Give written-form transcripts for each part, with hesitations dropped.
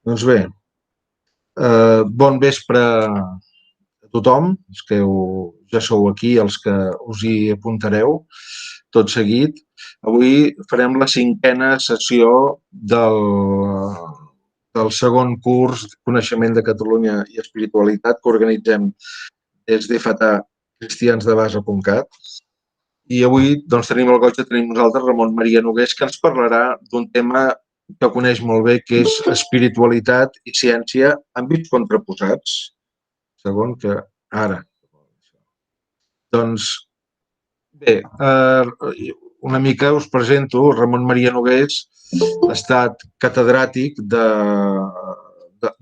Doncs bé, bon vespre a tothom, els que ja sou aquí, els que us hi apuntareu tot seguit. Avui farem la 5a sessió del segon curs Coneixement de Catalunya i Espiritualitat que organitzem des d'FTcristiansdebase.cat. I avui doncs, tenim el goig de tenir nosaltres Ramon Maria Nogués, que ens parlarà d'un tema que coneix molt bé, que és espiritualitat i ciència, àmbits contraposats. Segon que ara. Doncs bé, una mica us presento. Ramon Maria Nogués ha estat catedràtic de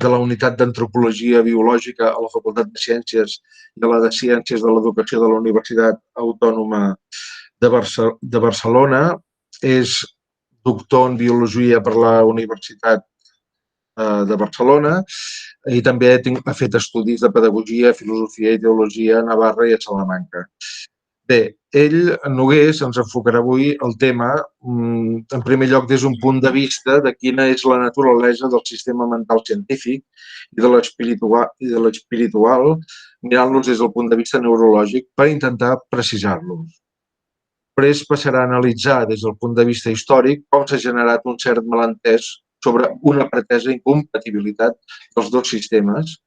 la unitat d'Antropologia Biològica a la Facultat de Ciències i de la de Ciències de l'Educació de la Universitat Autònoma de Barcelona. És doctor en Biologia per la Universitat de Barcelona i també ha fet estudis de Pedagogia, Filosofia i Teologia a Navarra i a Salamanca. Bé, ell, Nogués, ens enfocarà avui el tema, en primer lloc, des d'un punt de vista de quina és la naturalesa del sistema mental científic i de l'espiritual, mirant-los des del punt de vista neurològic per intentar precisar-los. Després passarà a analitzar des del punt de vista històric com s'ha generat un cert malentès sobre una pretesa incompatibilitat dels dos sistemes,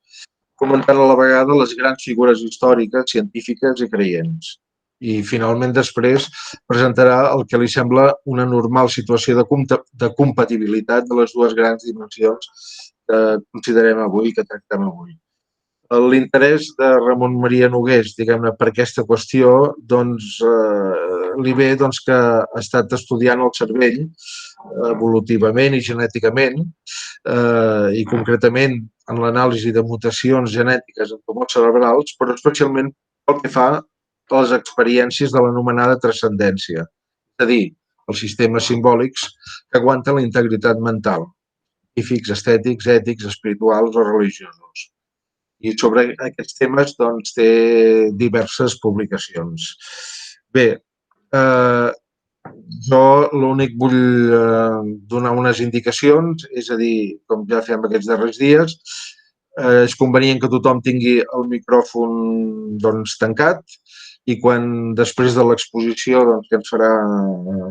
comentant a la vegada les grans figures històriques, científiques i creients. I finalment després presentarà el que li sembla una normal situació de compatibilitat de les dues grans dimensions que considerem avui, que tractem avui. L'interès de Ramon Maria Nogués, diguem-ne, per aquesta qüestió, doncs, li ve que ha estat estudiant el cervell evolutivament i genèticament i concretament en l'anàlisi de mutacions genètiques en tumors cerebrals, però especialment pel que fa a les experiències de l'anomenada transcendència, és a dir, els sistemes simbòlics que aguanten la integritat mental, científics, estètics, ètics, espirituals o religiosos. I sobre aquests temes doncs, té diverses publicacions. Bé, jo l'únic vull donar unes indicacions, és a dir, com ja fem aquests darrers dies, és convenient que tothom tingui el micròfon doncs, tancat i quan després de l'exposició doncs, que ens farà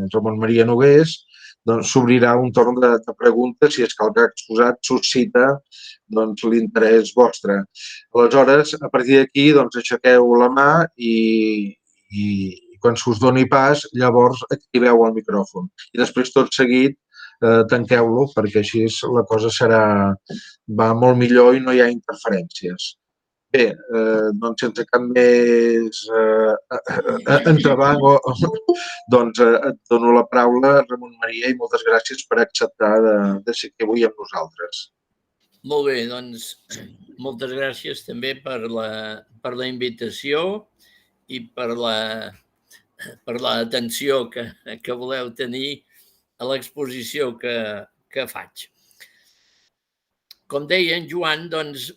Ramon Maria Nogués, doncs s'obrirà un torn de preguntes si és que el que ha exposat suscita doncs, l'interès vostre. Aleshores, a partir d'aquí, doncs, aixequeu la mà i quan us doni pas, llavors activeu el micròfon. I després, tot seguit, tanqueu-lo, perquè així la cosa va molt millor i no hi ha interferències. Bé, doncs sense cap més entrebanc, doncs et dono la paraula, Ramon Maria, i moltes gràcies per acceptar de ser aquí avui amb nosaltres. Molt bé, doncs moltes gràcies també per la invitació i per l'atenció que voleu tenir a l'exposició que faig. Com deia en Joan, doncs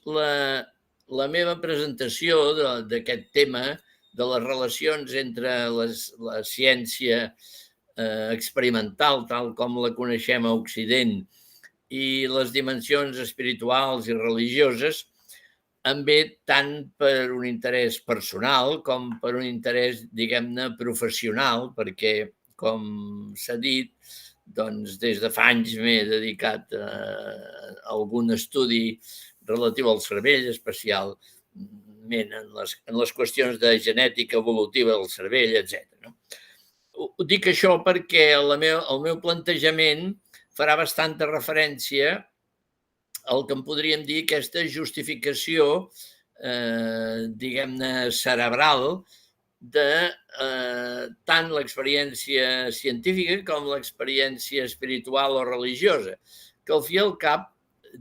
la meva presentació d'aquest tema de les relacions entre la ciència experimental, tal com la coneixem a Occident, i les dimensions espirituals i religioses, em ve tant per un interès personal com per un interès, diguem-ne, professional, perquè, com s'ha dit, doncs des de fa anys m'he dedicat a algun estudi relatiu al cervell, especialment en les qüestions de genètica evolutiva del cervell, etc. Dic això perquè el meu plantejament farà bastanta referència al que en podríem dir aquesta justificació, diguem-ne, cerebral de tant l'experiència científica com l'experiència espiritual o religiosa, que al fi i al cap,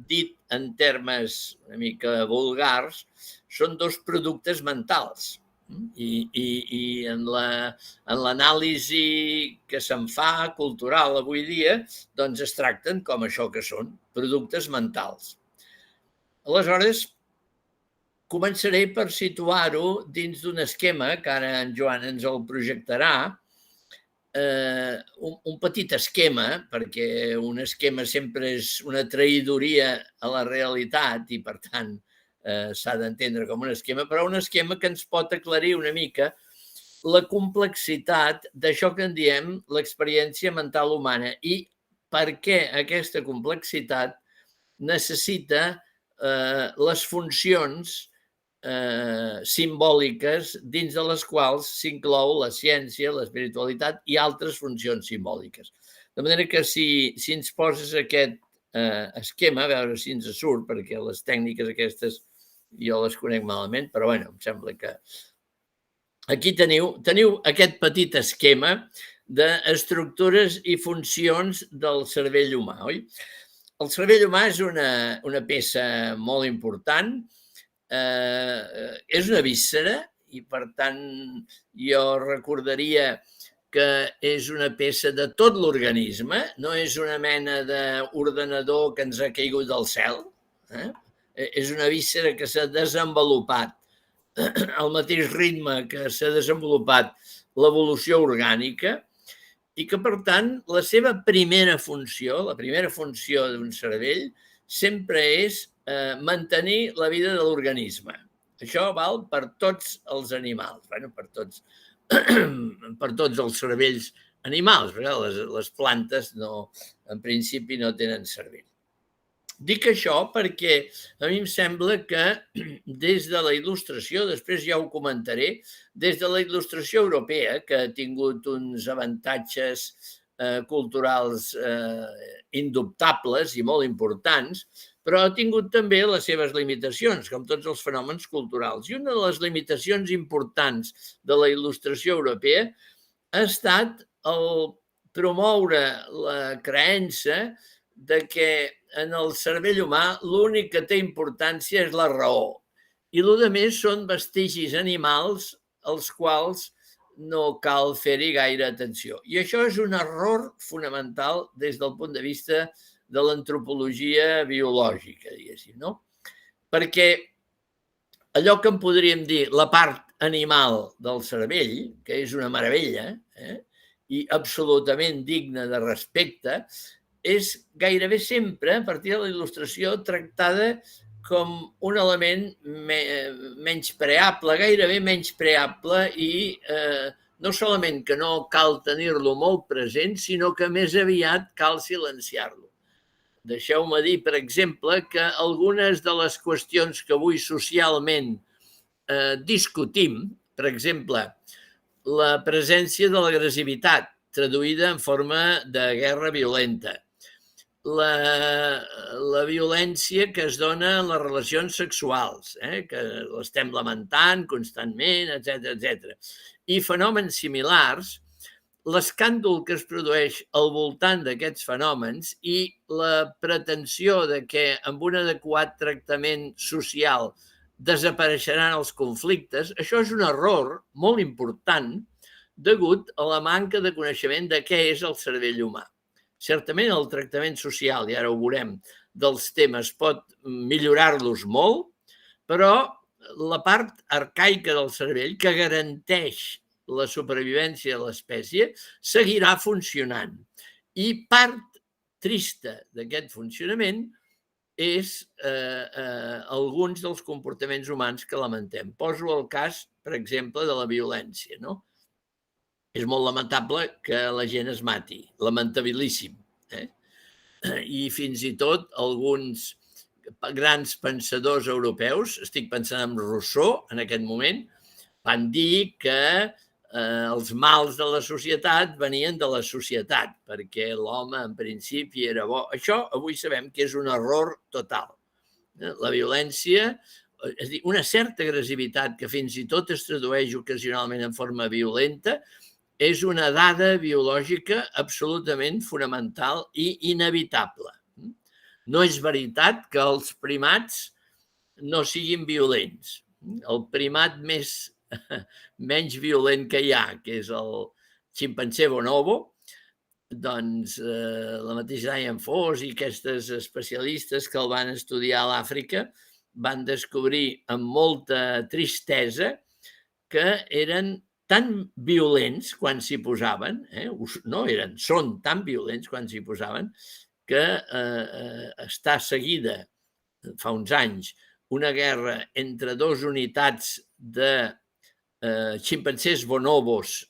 dit en termes una mica vulgars, són dos productes mentals. I en l'anàlisi que se'n fa cultural avui dia, doncs es tracten com això que són, productes mentals. Aleshores, començaré per situar-ho dins d'un esquema, que ara en Joan ens el projectarà, un petit esquema, perquè un esquema sempre és una traïdoria a la realitat i, per tant, s'ha d'entendre com un esquema, però un esquema que ens pot aclarir una mica la complexitat d'això que en diem l'experiència mental humana i per què aquesta complexitat necessita les funcions simbòliques dins de les quals s'inclou la ciència, l'espiritualitat i altres funcions simbòliques. De manera que si ens poses aquest esquema, a veure si ens surt, perquè les tècniques aquestes jo les conec malament, però bueno, em sembla que aquí teniu aquest petit esquema d'estructures i funcions del cervell humà, oi? El cervell humà és una peça molt important, és una víscera i, per tant, jo recordaria que és una peça de tot l'organisme, no és una mena d'ordenador que ens ha caigut del cel, és una víscera que s'ha desenvolupat al mateix ritme que s'ha desenvolupat l'evolució orgànica i que, per tant, la seva primera funció, la primera funció d'un cervell, sempre és mantenir la vida de l'organisme. Això val per tots els animals, per tots els cervells animals, perquè les plantes en principi no tenen cervell. Dic això perquè a mi em sembla que des de la il·lustració, després ja ho comentaré, des de la il·lustració europea, que ha tingut uns avantatges culturals indubtables i molt importants, però ha tingut també les seves limitacions, com tots els fenòmens culturals. I una de les limitacions importants de la il·lustració europea ha estat el promoure la creença de que en el cervell humà l'únic que té importància és la raó i el que més són vestigis animals als quals no cal fer-hi gaire atenció. I això és un error fonamental des del punt de vista de l'antropologia biològica, diguéssim, no? Perquè allò que en podríem dir la part animal del cervell, que és una meravella i absolutament digna de respecte, és gairebé sempre, a partir de la il·lustració, tractada com un element menyspreable, gairebé menyspreable i no solament que no cal tenir-lo molt present, sinó que més aviat cal silenciar-lo. Deixeu-me dir, per exemple, que algunes de les qüestions que avui socialment discutim, per exemple, la presència de l'agressivitat, traduïda en forma de guerra violenta, la violència que es dona en les relacions sexuals, que l'estem lamentant constantment, etc. I fenòmens similars, l'escàndol que es produeix al voltant d'aquests fenòmens i la pretensió de que amb un adequat tractament social desapareixeran els conflictes, això és un error molt important degut a la manca de coneixement de què és el cervell humà. Certament el tractament social, i ara ho veurem, dels temes pot millorar-los molt, però la part arcaica del cervell que garanteix la supervivència de l'espècie seguirà funcionant. I part trista d'aquest funcionament és alguns dels comportaments humans que lamentem. Poso el cas, per exemple, de la violència, no? És molt lamentable que la gent es mati, lamentabilíssim. I fins i tot alguns grans pensadors europeus, estic pensant en Rousseau en aquest moment, van dir que els mals de la societat venien de la societat, perquè l'home en principi era bo. Això avui sabem que és un error total. La violència, és a dir, una certa agressivitat que fins i tot es tradueix ocasionalment en forma violenta, és una dada biològica absolutament fonamental i inevitable. No és veritat que els primats no siguin violents. El primat menys violent que hi ha, que és el ximpanzé bonobo, doncs la mateixa Dian Foss i aquestes especialistes que el van estudiar a l'Àfrica van descobrir amb molta tristesa que eren tan violents quan s'hi posaven, són tan violents quan s'hi posaven, que està seguida, fa uns anys, una guerra entre dues unitats de ximpancers bonobos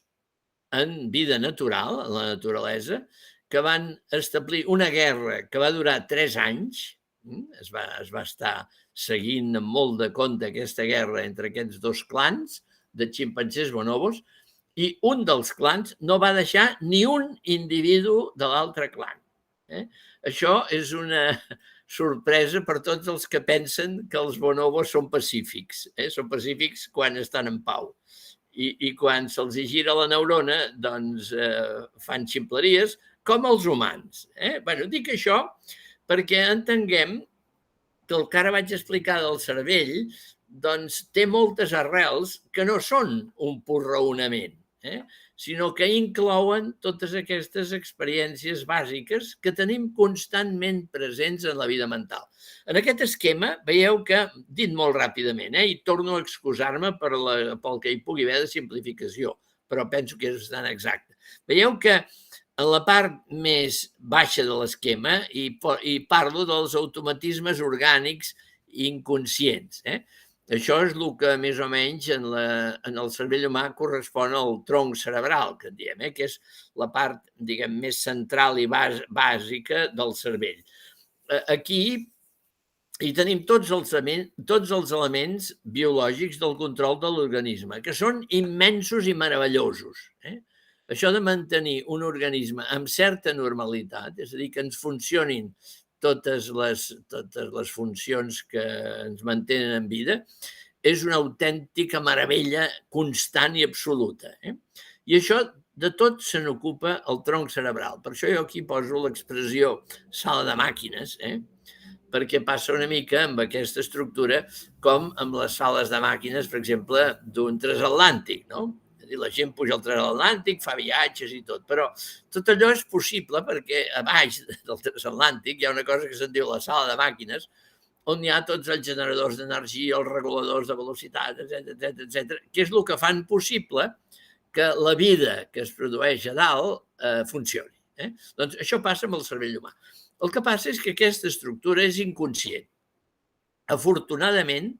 en vida natural, en la naturalesa, que van establir una guerra que va durar 3 anys. Es va estar seguint amb molt de compte aquesta guerra entre aquests dos clans de ximpancers bonobos, i un dels clans no va deixar ni un individu de l'altre clan. Això és una sorpresa per tots els que pensen que els bonobos són pacífics. Són pacífics quan estan en pau. I quan se'ls gira la neurona, doncs fan ximpleries, com els humans. Dic això perquè entenguem que el que ara vaig explicar del cervell doncs té moltes arrels que no són un pur raonament, sinó que inclouen totes aquestes experiències bàsiques que tenim constantment presents en la vida mental. En aquest esquema, veieu que, dit molt ràpidament, i torno a excusar-me pel que hi pugui haver de simplificació, però penso que és bastant exacte. Veieu que en la part més baixa de l'esquema hi parlo dels automatismes orgànics inconscients. Això és el que més o menys en el cervell humà correspon al tronc cerebral, que en diem, que és la part, diguem, més central i bàsica del cervell. Aquí hi tenim tots els elements biològics del control de l'organisme, que són immensos i meravellosos. Això de mantenir un organisme amb certa normalitat, és a dir, que ens funcionin totes les funcions que ens mantenen en vida, és una autèntica meravella constant i absoluta. I això de tot se n'ocupa el tronc cerebral. Per això jo aquí poso l'expressió sala de màquines, perquè passa una mica amb aquesta estructura com amb les sales de màquines, per exemple, d'un transatlàntic, no? La gent puja al transatlàntic, fa viatges i tot, però tot allò és possible perquè a baix del transatlàntic hi ha una cosa que se'n diu la sala de màquines, on hi ha tots els generadors d'energia, els reguladors de velocitat, etc., que és el que fan possible que la vida que es produeix a dalt funcioni. Doncs això passa amb el cervell humà. El que passa és que aquesta estructura és inconscient. Afortunadament,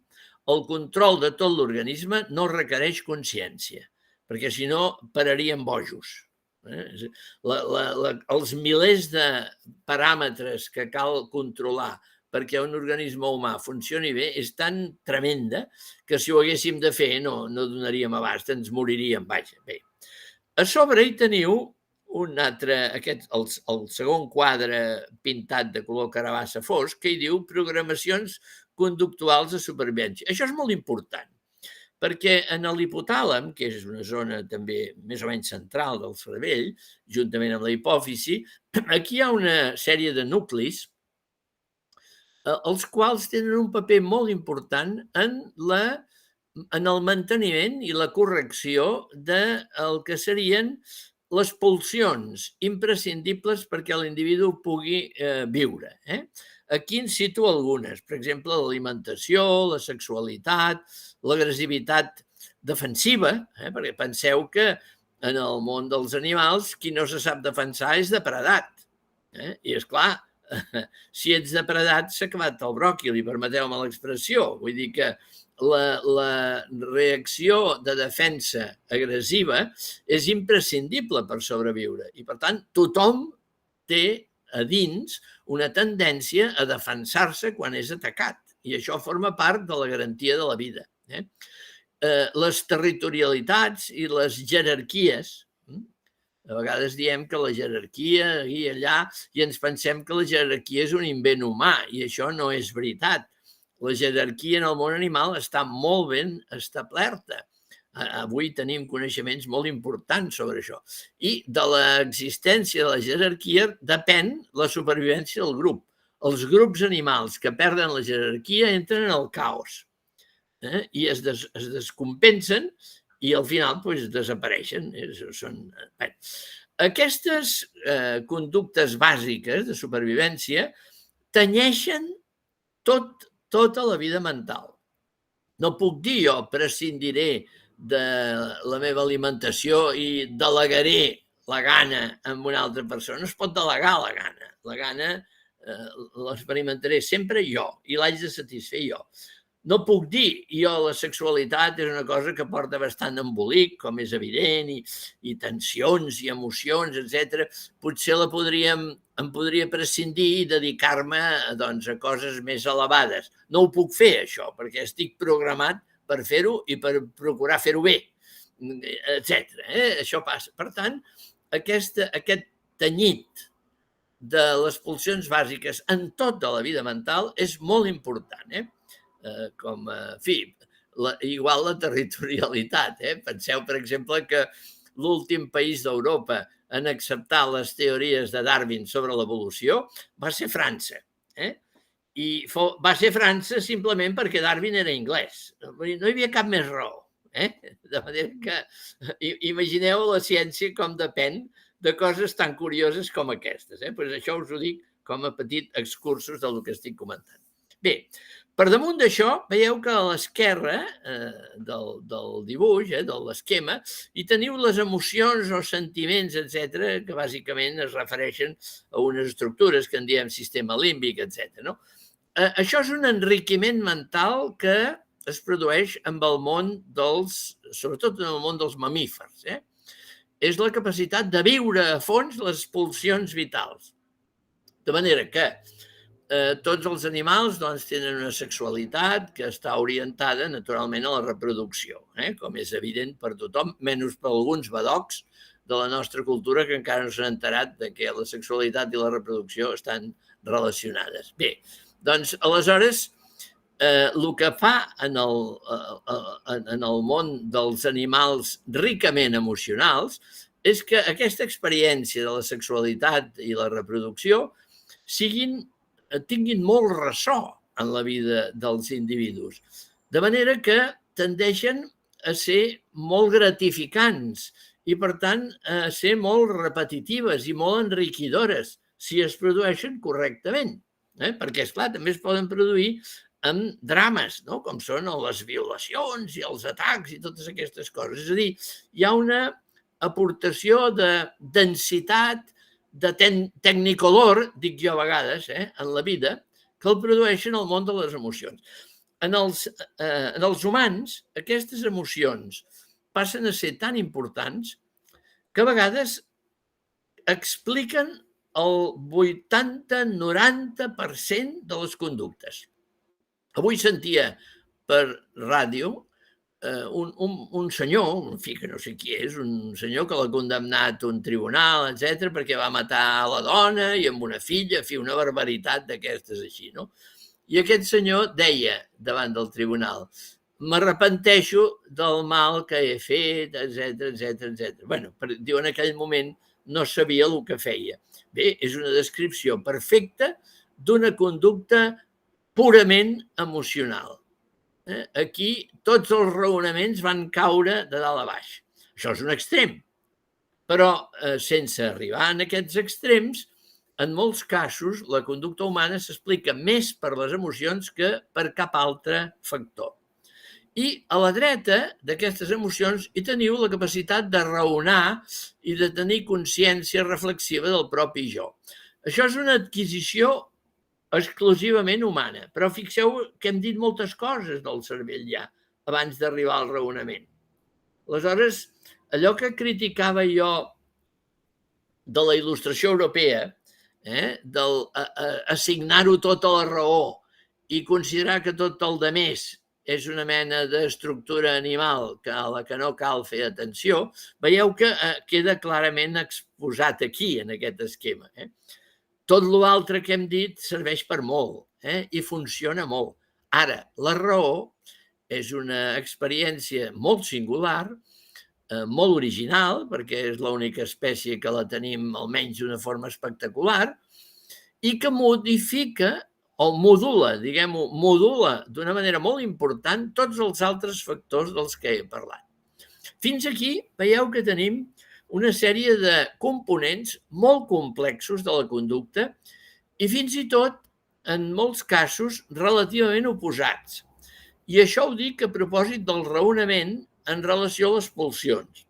el control de tot l'organisme no requereix consciència, perquè si no pararíem bojos. Els milers de paràmetres que cal controlar perquè un organisme humà funcioni bé és tan tremenda que si ho haguéssim de fer no donaríem abast, ens moriríem. Bé. A sobre hi teniu un altre, el segon quadre pintat de color carabassa fosc, que hi diu programacions conductuals de supervivència. Això és molt important, perquè en l'hipotàlam, que és una zona també més o menys central del cervell, juntament amb la hipòfisi, aquí hi ha una sèrie de nuclis els quals tenen un paper molt important en el manteniment i la correcció del que serien les pulsions imprescindibles perquè l'individu pugui viure. Aquí en cito algunes, per exemple, l'alimentació, la sexualitat, l'agressivitat defensiva, perquè penseu que en el món dels animals qui no se sap defensar és depredat. I és clar, si ets depredat s'ha acabat el bròquil, permeteu-me l'expressió. Vull dir que la reacció de defensa agressiva és imprescindible per sobreviure i, per tant, tothom té a dins una tendència a defensar-se quan és atacat i això forma part de la garantia de la vida. Les territorialitats i les jerarquies, a vegades diem que la jerarquia aquí i allà i ens pensem que la jerarquia és un invent humà i això no és veritat. La jerarquia en el món animal està molt ben establerta. Avui tenim coneixements molt importants sobre això. I de l'existència de la jerarquia depèn la supervivència del grup. Els grups animals que perden la jerarquia entren en el caos i es descompensen i al final desapareixen. Aquestes conductes bàsiques de supervivència tenyeixen tota la vida mental. No puc dir jo prescindiré de la meva alimentació i delegaré la gana amb una altra persona. No es pot delegar la gana. La gana l'experimentaré sempre jo i l'haig de satisfer jo. No puc dir, la sexualitat és una cosa que porta bastant embolic, com és evident, i tensions i emocions, etc. Potser em podria prescindir i dedicar-me doncs, a coses més elevades. No ho puc fer, això, perquè estic programat per fer-ho i per procurar fer-ho bé, etc. Això passa. Per tant, aquest tenyit de les pulsions bàsiques en tota la vida mental és molt important, com, en fi, igual la territorialitat. Penseu, per exemple, que l'últim país d'Europa en acceptar les teories de Darwin sobre l'evolució va ser França. I va ser França simplement perquè Darwin era anglès. No hi havia cap més raó. De manera que imagineu la ciència com depèn de coses tan curioses com aquestes. Pues això us ho dic com a petit excursos del que estic comentant. Bé, per damunt d'això, veieu que a l'esquerra del dibuix, de l'esquema, hi teniu les emocions o sentiments, etc., que bàsicament es refereixen a unes estructures que en diem sistema límbic, etc. Això és un enriquiment mental que es produeix amb el món sobretot en el món dels mamífers. És la capacitat de viure a fons les pulsions vitals. De manera que tots els animals tenen una sexualitat que està orientada naturalment a la reproducció, com és evident per tothom, menys per alguns badocs de la nostra cultura que encara no s'han enterat de que la sexualitat i la reproducció estan relacionades. Bé, doncs aleshores el que fa en el món dels animals ricament emocionals és que aquesta experiència de la sexualitat i la reproducció tinguin molt ressò en la vida dels individus, de manera que tendeixen a ser molt gratificants i, per tant, a ser molt repetitives i molt enriquidores si es produeixen correctament. Perquè, esclar, també es poden produir amb drames, com són les violacions i els atacs i totes aquestes coses. És a dir, hi ha una aportació de densitat, de tecnicolor, dic jo a vegades, en la vida, que el produeixen el món de les emocions. En els humans, aquestes emocions passen a ser tan importants que a vegades expliquen el 80-90% de les conductes. Avui sentia per ràdio un senyor, en fi, que no sé qui és, un senyor que l'ha condemnat un tribunal, etc., perquè va matar la dona i amb una filla, en fi, una barbaritat d'aquestes així, no? I aquest senyor deia davant del tribunal: m'arrepenteixo del mal que he fet, etc. Bueno, diu, en aquell moment no sabia el que feia. Bé, és una descripció perfecta d'una conducta purament emocional. Aquí tots els raonaments van caure de dalt a baix. Això és un extrem. Però sense arribar a aquests extrems, en molts casos la conducta humana s'explica més per les emocions que per cap altre factor. I a la dreta d'aquestes emocions hi teniu la capacitat de raonar i de tenir consciència reflexiva del propi jo. Això és una adquisició exclusivament humana, però fixeu que hem dit moltes coses del cervell ja abans d'arribar al raonament. Aleshores, allò que criticava jo de la il·lustració europea, d'assignar-ho tot a la raó i considerar que tot el de més és una mena d'estructura animal a la que no cal fer atenció, veieu que queda clarament exposat aquí, en aquest esquema. Tot l'altre que hem dit serveix per molt i funciona molt. Ara, la raó és una experiència molt singular, molt original, perquè és l'única espècie que la tenim almenys d'una forma espectacular, i que modifica o modula, diguem-ho, modula d'una manera molt important tots els altres factors dels que he parlat. Fins aquí veieu que tenim una sèrie de components molt complexos de la conducta i fins i tot, en molts casos, relativament oposats. I això ho dic a propòsit del raonament en relació a les pulsions.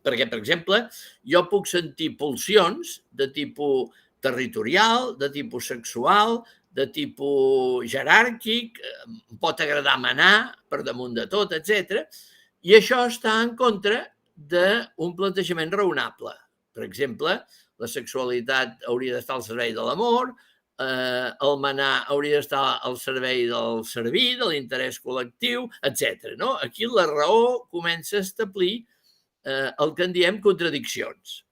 Perquè, per exemple, jo puc sentir pulsions de tipus territorial, de tipus sexual, de tipus jeràrquic, em pot agradar manar per damunt de tot, etc. I això està en contra d'un plantejament raonable. Per exemple, la sexualitat hauria d'estar al servei de l'amor, el manar hauria d'estar al servei del servir, de l'interès col·lectiu, etc. Aquí la raó comença a establir el que en diem contradiccions.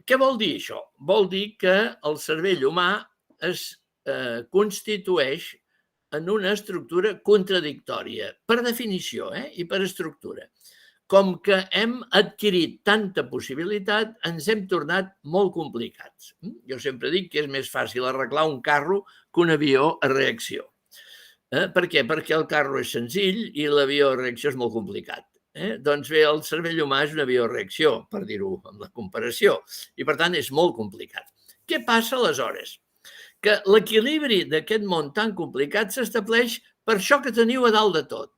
Què vol dir això? Vol dir que el cervell humà es constitueix en una estructura contradictòria, per definició i per estructura. Com que hem adquirit tanta possibilitat, ens hem tornat molt complicats. Jo sempre dic que és més fàcil arreglar un carro que un avió a reacció. Per què? Perquè el carro és senzill i l'avió a reacció és molt complicat. Doncs bé, el cervell humà és una bioreacció, per dir-ho amb la comparació, i per tant és molt complicat. Què passa aleshores? Que l'equilibri d'aquest món tan complicat s'estableix per això que teniu a dalt de tot,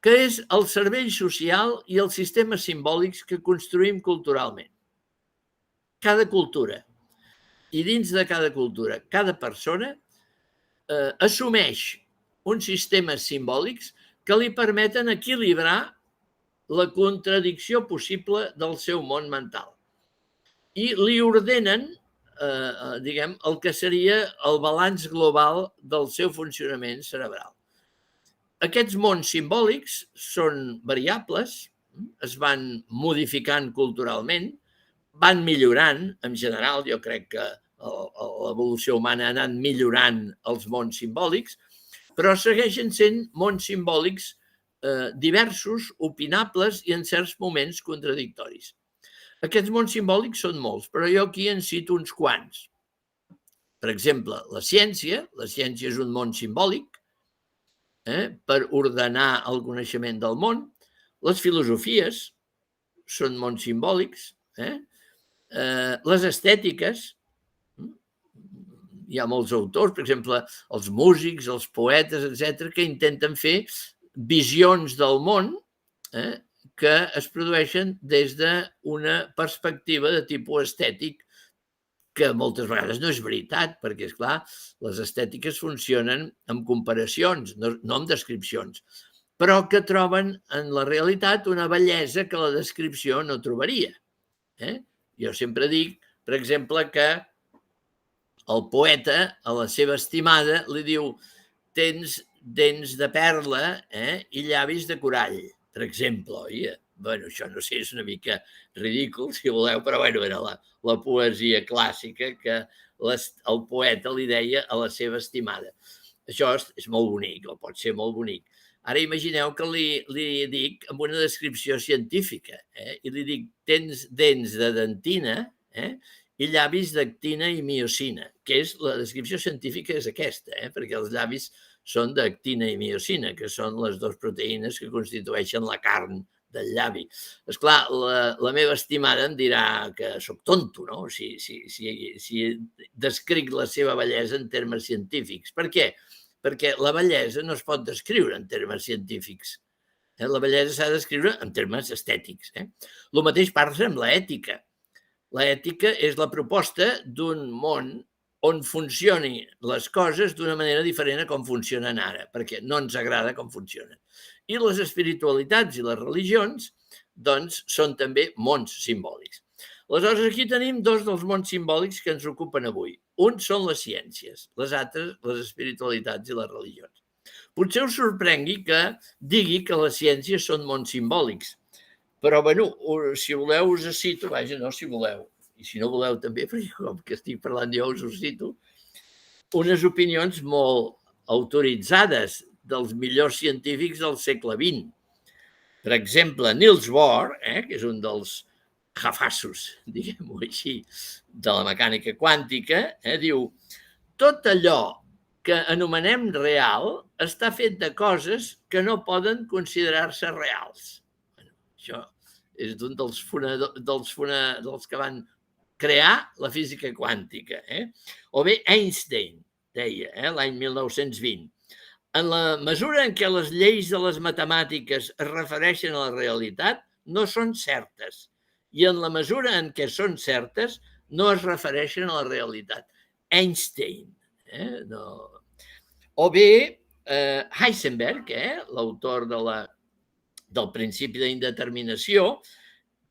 que és el cervell social i els sistemes simbòlics que construïm culturalment. Cada cultura, i dins de cada cultura, cada persona assumeix uns sistemes simbòlics que li permeten equilibrar la contradicció possible del seu món mental. I li ordenen, diguem, el que seria el balanç global del seu funcionament cerebral. Aquests mons simbòlics són variables, es van modificant culturalment, van millorant, en general, jo crec que l'evolució humana ha anat millorant els mons simbòlics, però segueixen sent mons simbòlics diversos, opinables i en certs moments contradictoris. Aquests mons simbòlics són molts, però jo aquí en cito uns quants. Per exemple, la ciència és un món simbòlic per ordenar el coneixement del món. Les filosofies són mons simbòlics. Les estètiques, hi ha molts autors, per exemple, els músics, els poetes, etc., que intenten fer visions del món que es produeixen des d'una perspectiva de tipus estètic, que moltes vegades no és veritat, perquè, esclar, les estètiques funcionen amb comparacions, no amb descripcions, però que troben en la realitat una bellesa que la descripció no trobaria. Jo sempre dic, per exemple, que el poeta a la seva estimada li diu: tens dents de perla i llavis de corall, per exemple, oi? Bueno, això no sé, és una mica ridícul, si voleu, però bueno, era la poesia clàssica que el poeta li deia a la seva estimada. Això és molt bonic, o pot ser molt bonic. Ara imagineu que li dic amb una descripció científica i li dic: tens dents de dentina i llavis d'actina i miocina, que és la descripció científica és aquesta, perquè els llavis són d'actina i miocina, que són les dues proteïnes que constitueixen la carn del llavi. Esclar, la meva estimada em dirà que soc tonto, no? Si descric la seva bellesa en termes científics. Per què? Perquè la bellesa no es pot descriure en termes científics. La bellesa s'ha de descriure en termes estètics. El mateix passa amb l'ètica. L'ètica és la proposta d'un món on funcionin les coses d'una manera diferent a com funcionen ara, perquè no ens agrada com funcionen. I les espiritualitats i les religions, doncs, són també mons simbòlics. Aleshores, aquí tenim dos dels mons simbòlics que ens ocupen avui. Un són les ciències, les altres, les espiritualitats i les religions. Potser us sorprengui que digui que les ciències són mons simbòlics, però, bueno, si voleu us cito, vaja, no, si voleu, i si no voleu també, perquè com que estic parlant jo us cito, unes opinions molt autoritzades dels millors científics del segle XX. Per exemple, Niels Bohr, que és un dels jafassos, diguem-ho així, de la mecànica quàntica, diu: tot allò que anomenem real està fet de coses que no poden considerar-se reals. Això és d'un dels que van crear la física quàntica. O bé Einstein deia, l'any 1920, En la mesura en què les lleis de les matemàtiques es refereixen a la realitat, no són certes. I en la mesura en què són certes, no es refereixen a la realitat. Einstein. No. O bé Heisenberg, l'autor del principi d'indeterminació,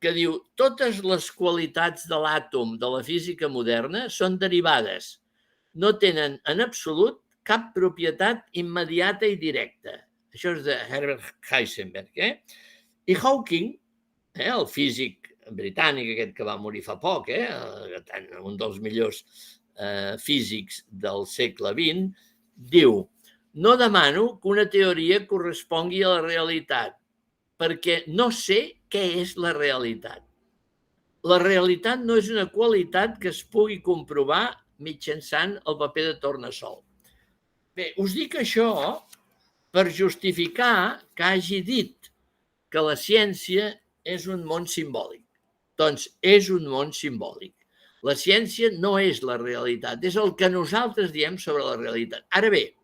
que diu totes les qualitats de l'àtom de la física moderna són derivades. No tenen en absolut cap propietat immediata i directa. Això és de Herbert Heisenberg. I Hawking, el físic britànic aquest que va morir fa poc, un dels millors físics del segle XX, diu: no demano que una teoria correspongui a la realitat, perquè no sé què és la realitat. La realitat no és una qualitat que es pugui comprovar mitjançant el paper de tornassol. Bé, us dic això per justificar que hagi dit que la ciència és un món simbòlic. Doncs és un món simbòlic. La ciència no és la realitat, és el que nosaltres diem sobre la realitat. Ara bé,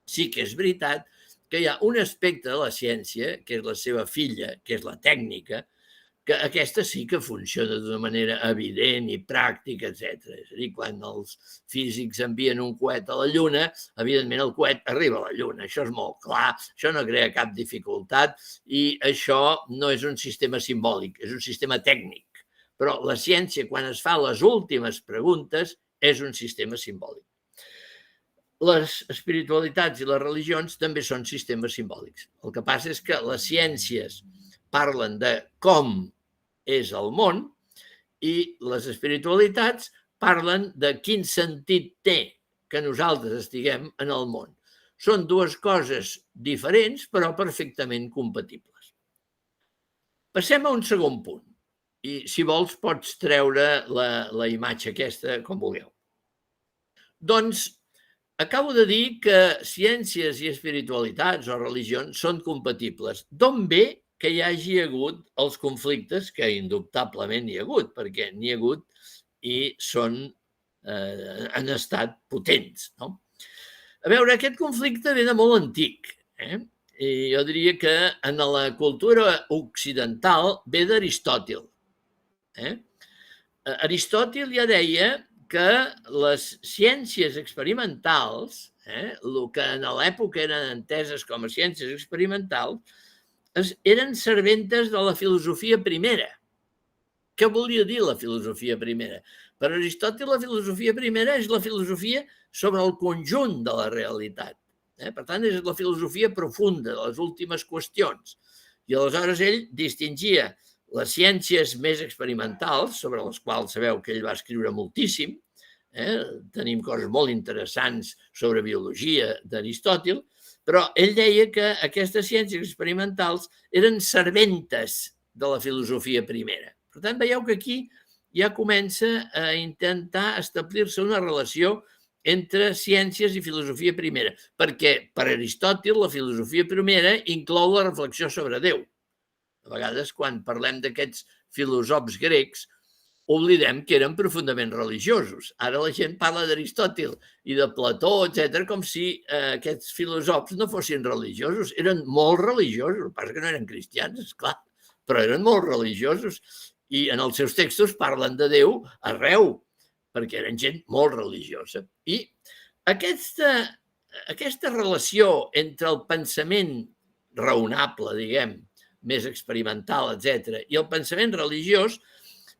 sí que és veritat que hi ha un aspecte de la ciència, que és la seva filla, que és la tècnica, que aquesta sí que funciona d'una manera evident i pràctica, etc. És a dir, quan els físics envien un coet a la Lluna, evidentment el coet arriba a la Lluna. Això és molt clar, això no crea cap dificultat i això no és un sistema simbòlic, és un sistema tècnic. Però la ciència, quan es fa les últimes preguntes, és un sistema simbòlic. Les espiritualitats i les religions també són sistemes simbòlics. El que passa és que les ciències parlen de com és el món i les espiritualitats parlen de quin sentit té que nosaltres estiguem en el món. Són dues coses diferents, però perfectament compatibles. Passem a un segon punt. I, si vols, pots treure la imatge aquesta com vulgueu. Doncs acabo de dir que ciències i espiritualitats o religions són compatibles. D'on ve que hi hagi hagut els conflictes que indubtablement hi ha hagut, perquè n'hi ha hagut i han estat potents. No? A veure, aquest conflicte ve de molt antic. I jo diria que en la cultura occidental ve d'Aristòtil. Aristòtil ja deia que les ciències experimentals, el que en l'època eren enteses com a ciències experimentals, eren serventes de la filosofia primera. Què volia dir la filosofia primera? Per Aristòtil, la filosofia primera és la filosofia sobre el conjunt de la realitat. Per tant, és la filosofia profunda de les últimes qüestions. I aleshores ell distingia les ciències més experimentals, sobre les quals sabeu que ell va escriure moltíssim, tenim coses molt interessants sobre biologia d'Aristòtil, però ell deia que aquestes ciències experimentals eren serventes de la filosofia primera. Per tant, veieu que aquí ja comença a intentar establir-se una relació entre ciències i filosofia primera, perquè per Aristòtil la filosofia primera inclou la reflexió sobre Déu. A vegades, quan parlem d'aquests filòsofs grecs, oblidem que eren profundament religiosos. Ara la gent parla d'Aristòtil i de Plató, etc., com si aquests filòsofs no fossin religiosos. Eren molt religiosos, el que passa que no eren cristians, esclar, però eren molt religiosos i en els seus textos parlen de Déu arreu, perquè eren gent molt religiosa. I aquesta relació entre el pensament raonable, diguem, més experimental, etc., i el pensament religiós,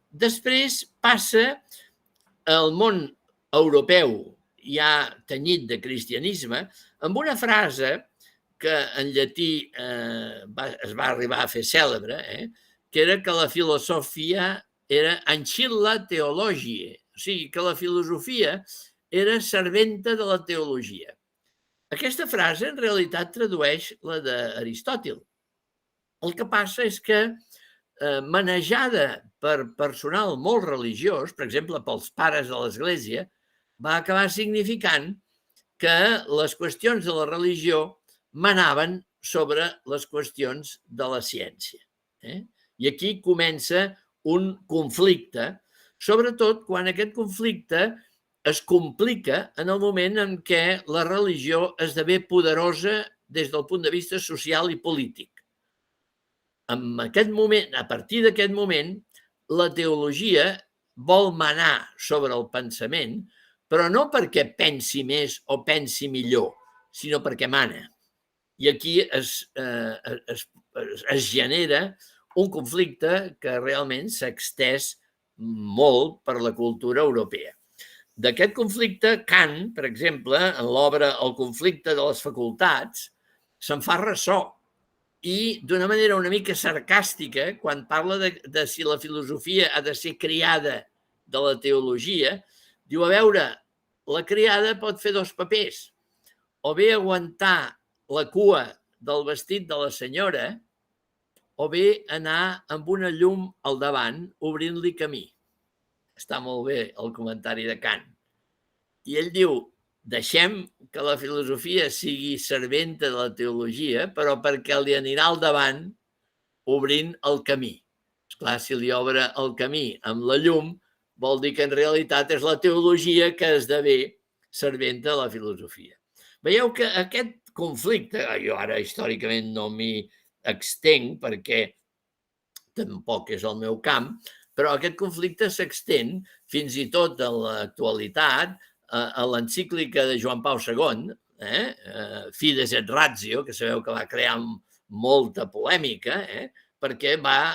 després passa al món europeu, ja tenyit de cristianisme, amb una frase que en llatí es va arribar a fer cèlebre, que era que la filosofia era ancilla theologiae, o sigui, que la filosofia era serventa de la teologia. Aquesta frase en realitat tradueix la d'Aristòtil. El que passa és que manejada per personal molt religiós, per exemple, pels pares de l'Església, va acabar significant que les qüestions de la religió manaven sobre les qüestions de la ciència. I aquí comença un conflicte, sobretot quan aquest conflicte es complica en el moment en què la religió esdevé poderosa des del punt de vista social i polític. En aquest moment, a partir d'aquest moment, la teologia vol manar sobre el pensament, però no perquè pensi més o pensi millor, sinó perquè mana. I aquí es genera un conflicte que realment s'ha extès molt per la cultura europea. D'aquest conflicte, Kant, per exemple, en l'obra El conflicte de les facultats, se'n fa ressò i d'una manera una mica sarcàstica, quan parla de si la filosofia ha de ser criada de la teologia, diu, a veure, la criada pot fer dos papers, o bé aguantar la cua del vestit de la senyora, o bé anar amb una llum al davant, obrint-li camí. Està molt bé el comentari de Kant. I ell diu, deixem que la filosofia sigui serventa de la teologia, però perquè li anirà al davant obrint el camí. Esclar, si li obre el camí amb la llum, vol dir que en realitat és la teologia que esdevé serventa de la filosofia. Veieu que aquest conflicte, jo ara històricament no m'hi extenc perquè tampoc és el meu camp, però aquest conflicte s'extén fins i tot en l'actualitat a l'encíclica de Joan Pau II, Fides et Ratio, que sabeu que va crear molta polèmica, perquè va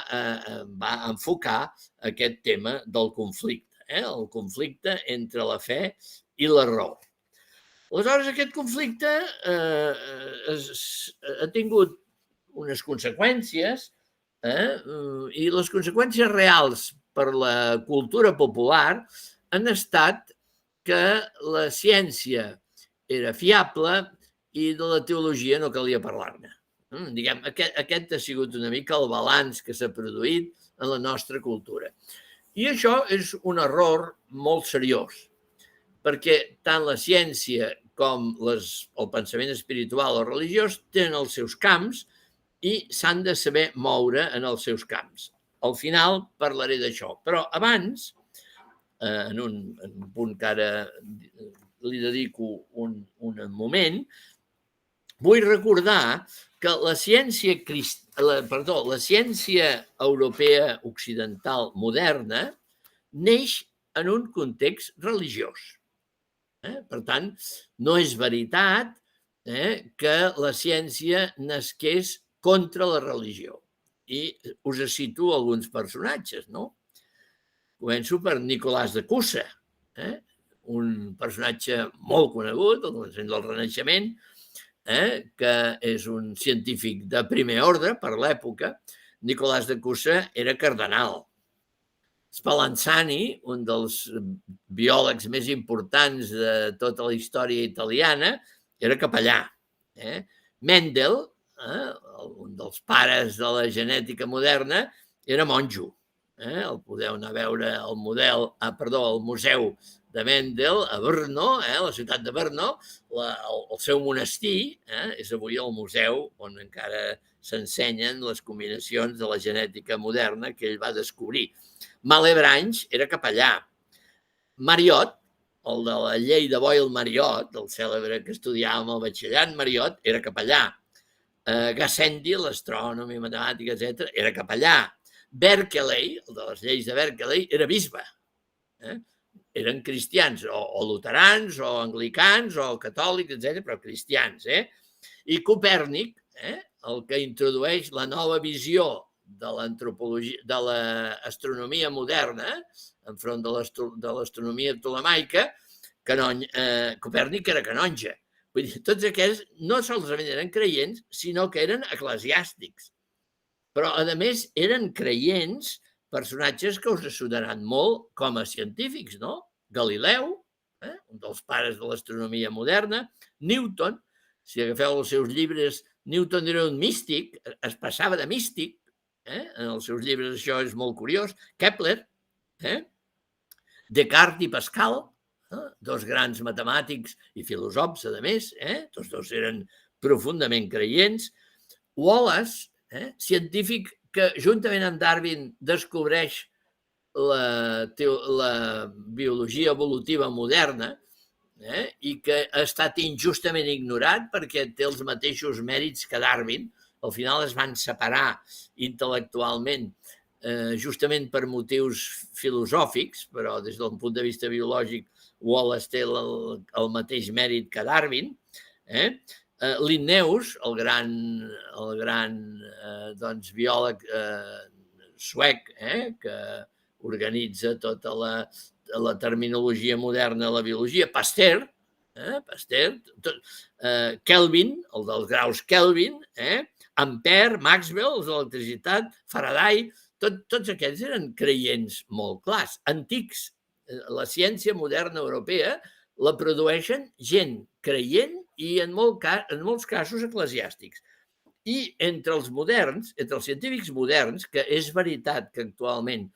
enfocar aquest tema del conflicte, el conflicte entre la fe i la raó. Aleshores, aquest conflicte ha tingut unes conseqüències i les conseqüències reals per la cultura popular han estat que la ciència era fiable i de la teologia no calia parlar-ne. Diguem, aquest ha sigut una mica el balanç que s'ha produït en la nostra cultura. I això és un error molt seriós, perquè tant la ciència com el pensament espiritual o religiós tenen els seus camps i s'han de saber moure en els seus camps. Al final parlaré d'això, però abans, en un punt que ara li dedico un moment, vull recordar que la ciència europea occidental moderna neix en un context religiós. Per tant, no és veritat que la ciència nasqués contra la religió. I us situo alguns personatges, no? Començo per Nicolàs de Cusa, un personatge molt conegut, del començament del Renaixement, que és un científic de primer ordre per l'època. Nicolàs de Cusa era cardenal. Spallanzani, un dels biòlegs més importants de tota la història italiana, era capellà. Mendel, un dels pares de la genètica moderna, era monjo. El podeu anar a veure al Museu de Mendel a Brno, la ciutat de Brno. El seu monestir és avui el museu on encara s'ensenyen les combinacions de la genètica moderna que ell va descobrir. Malebranche era capellà. Mariot, el de la llei de Boyle-Mariot, el cèlebre que estudiàvem al batxillerat, Mariot era capellà. Gassendi, l'astrònom i matemàtica, etc., era capellà. Berkeley, el de les lleis de Berkeley, era bisbe. Eren cristians, o luterans, o anglicans, o catòlics, etc., però cristians. I Copèrnic, el que introdueix la nova visió de l'astronomia moderna, enfront de l'astronomia ptolemaica, Copèrnic era canonge. Vull dir, tots aquests no solament eren creients, sinó que eren eclesiàstics. Però, a més, eren creients, personatges que us sonaran molt com a científics, no? Galileu, un dels pares de l'astronomia moderna. Newton, si agafeu els seus llibres, Newton era un místic, es passava de místic. En els seus llibres això és molt curiós. Kepler, Descartes i Pascal, dos grans matemàtics i filòsofs, a més, tots dos eren profundament creients. Wallace, científic que juntament amb Darwin descobreix la biologia evolutiva moderna, i que ha estat injustament ignorat perquè té els mateixos mèrits que Darwin. Al final es van separar intel·lectualment justament per motius filosòfics, però des d'un punt de vista biològic Wallace té el mateix mèrit que Darwin. Linnaeus, el gran biòleg suec, que organitza tota la terminologia moderna de la biologia, Pasteur, Kelvin, el dels graus Kelvin, Ampère, Maxwell, els de l'electricitat, Faraday, tots aquests eren creients molt clars, antics. La ciència moderna europea la produeixen gent creient i en molts casos eclesiàstics. I entre els moderns, entre els científics moderns, que és veritat que actualment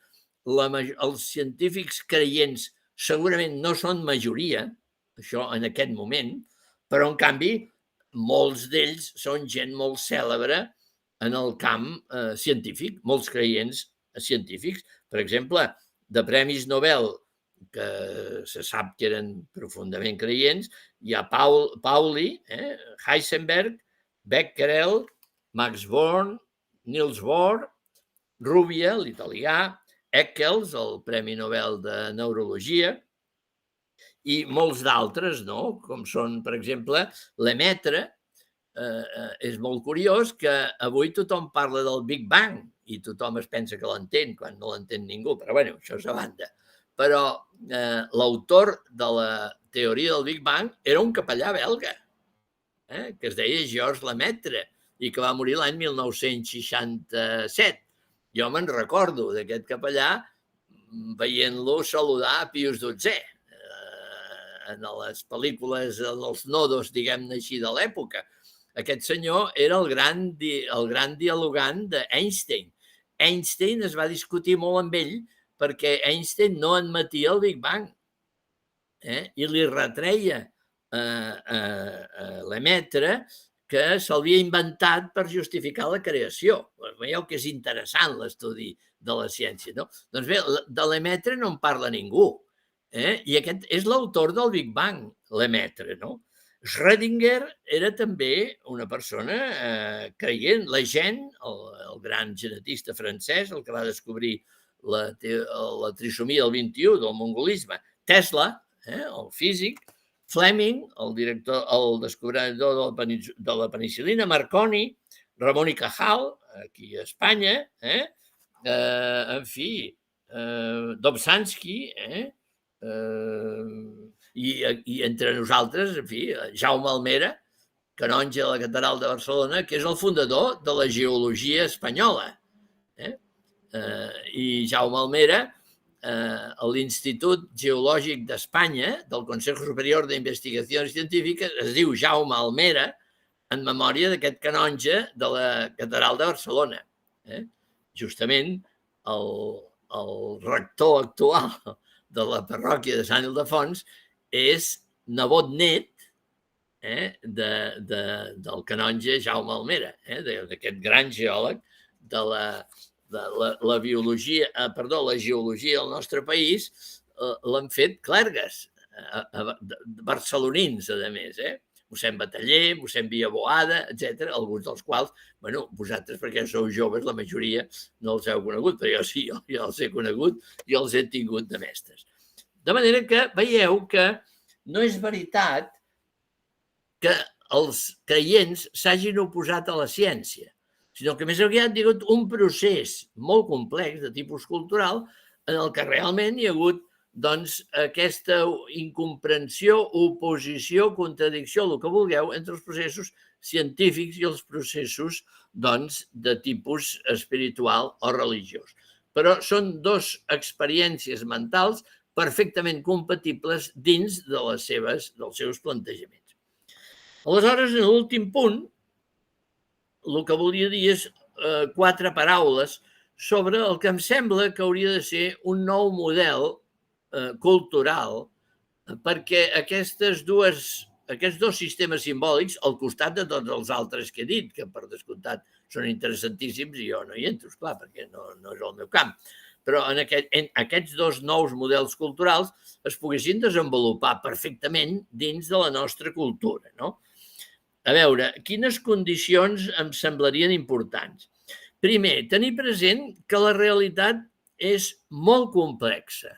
els científics creients segurament no són majoria, això en aquest moment, però en canvi molts d'ells són gent molt cèlebre en el camp científic, molts creients científics. Per exemple, de premis Nobel, que se sap que eren profundament creients, hi ha Pauli, Heisenberg, Becquerel, Max Born, Niels Bohr, Rubbia, l'italià, Eccles, el Premi Nobel de Neurologia, i molts d'altres, com són, per exemple, Lemaitre. És molt curiós que avui tothom parla del Big Bang i tothom es pensa que l'entén quan no l'entén ningú, però bé, això és a banda. Però l'autor de la teoria del Big Bang era un capellà belga, que es deia Georges Lemaitre i que va morir l'any 1967. Jo me'n recordo d'aquest capellà veient-lo saludar a Pius XII en les pel·lícules, els nodos, diguem-ne així, de l'època. Aquest senyor era el gran dialogant d'Einstein. Einstein es va discutir molt amb ell perquè Einstein no admetia el Big Bang i li retreia a Lemaitre que s'havia inventat per justificar la creació. Veieu que és interessant l'estudi de la ciència, no? Doncs bé, de Lemaitre no en parla ningú, i aquest és l'autor del Big Bang, Lemaitre, no? Schrödinger era també una persona creient. Lejeune, el gran genetista francès, el que va descobrir la trisomia del 21, del mongolisme. Tesla, el físic. Fleming, el descobridor de la penicil·lina. Marconi, Ramon y Cajal, aquí a Espanya. En fi, Dobzhansky, i entre nosaltres, en fi, Jaume Almera, canonge de la Catedral de Barcelona, que és el fundador de la geologia espanyola. I Jaume Almera, a l'Institut Geològic d'Espanya, del Consejo Superior de Investigaciones Científiques, es diu Jaume Almera en memòria d'aquest canonge de la Catedral de Barcelona. Justament el rector actual de la parròquia de Sant Ildefons és nebot-net del canonge Jaume Almera, d'aquest gran geòleg de la geologia del nostre país. L'han fet clergues, barcelonins, a més, mossèn Bataller, mossèn Villaboada, etc., alguns dels quals, vosaltres, perquè sou joves, la majoria no els heu conegut, però jo sí, jo els he conegut i els he tingut de mestres. De manera que veieu que no és veritat que els creients s'hagin oposat a la ciència, sinó que més aviat hi ha hagut un procés molt complex de tipus cultural en el que realment hi ha hagut aquesta incomprensió, oposició, contradicció, el que vulgueu, entre els processos científics i els processos de tipus espiritual o religiós. Però són dues experiències mentals perfectament compatibles dins dels seus plantejaments. Aleshores, en l'últim punt, el que volia dir és 4 paraules sobre el que em sembla que hauria de ser un nou model cultural, perquè aquests dos sistemes simbòlics, al costat de tots els altres que he dit, que per descomptat són interessantíssims i jo no hi entro, esclar, perquè no és el meu camp, però en aquests dos nous models culturals es poguessin desenvolupar perfectament dins de la nostra cultura, no? A veure, quines condicions em semblarien importants? Primer, tenir present que la realitat és molt complexa.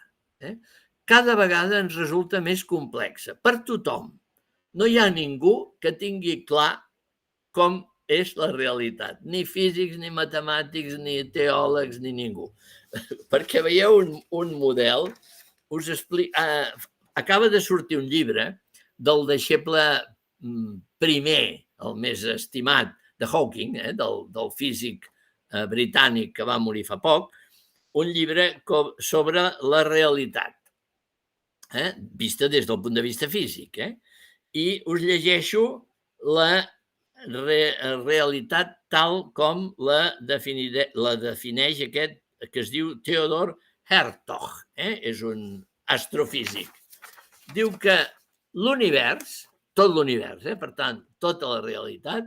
Cada vegada ens resulta més complexa, per tothom. No hi ha ningú que tingui clar com és la realitat. Ni físics, ni matemàtics, ni teòlegs, ni ningú. Perquè veieu un model, acaba de sortir un llibre del deixeble primer, el més estimat, de Hawking, del físic britànic que va morir fa poc, un llibre sobre la realitat, vista des del punt de vista físic. I us llegeixo la realitat tal com la defineix aquest que es diu Theodor Hertog, és un astrofísic. Diu que l'univers, tot l'univers, per tant, tota la realitat,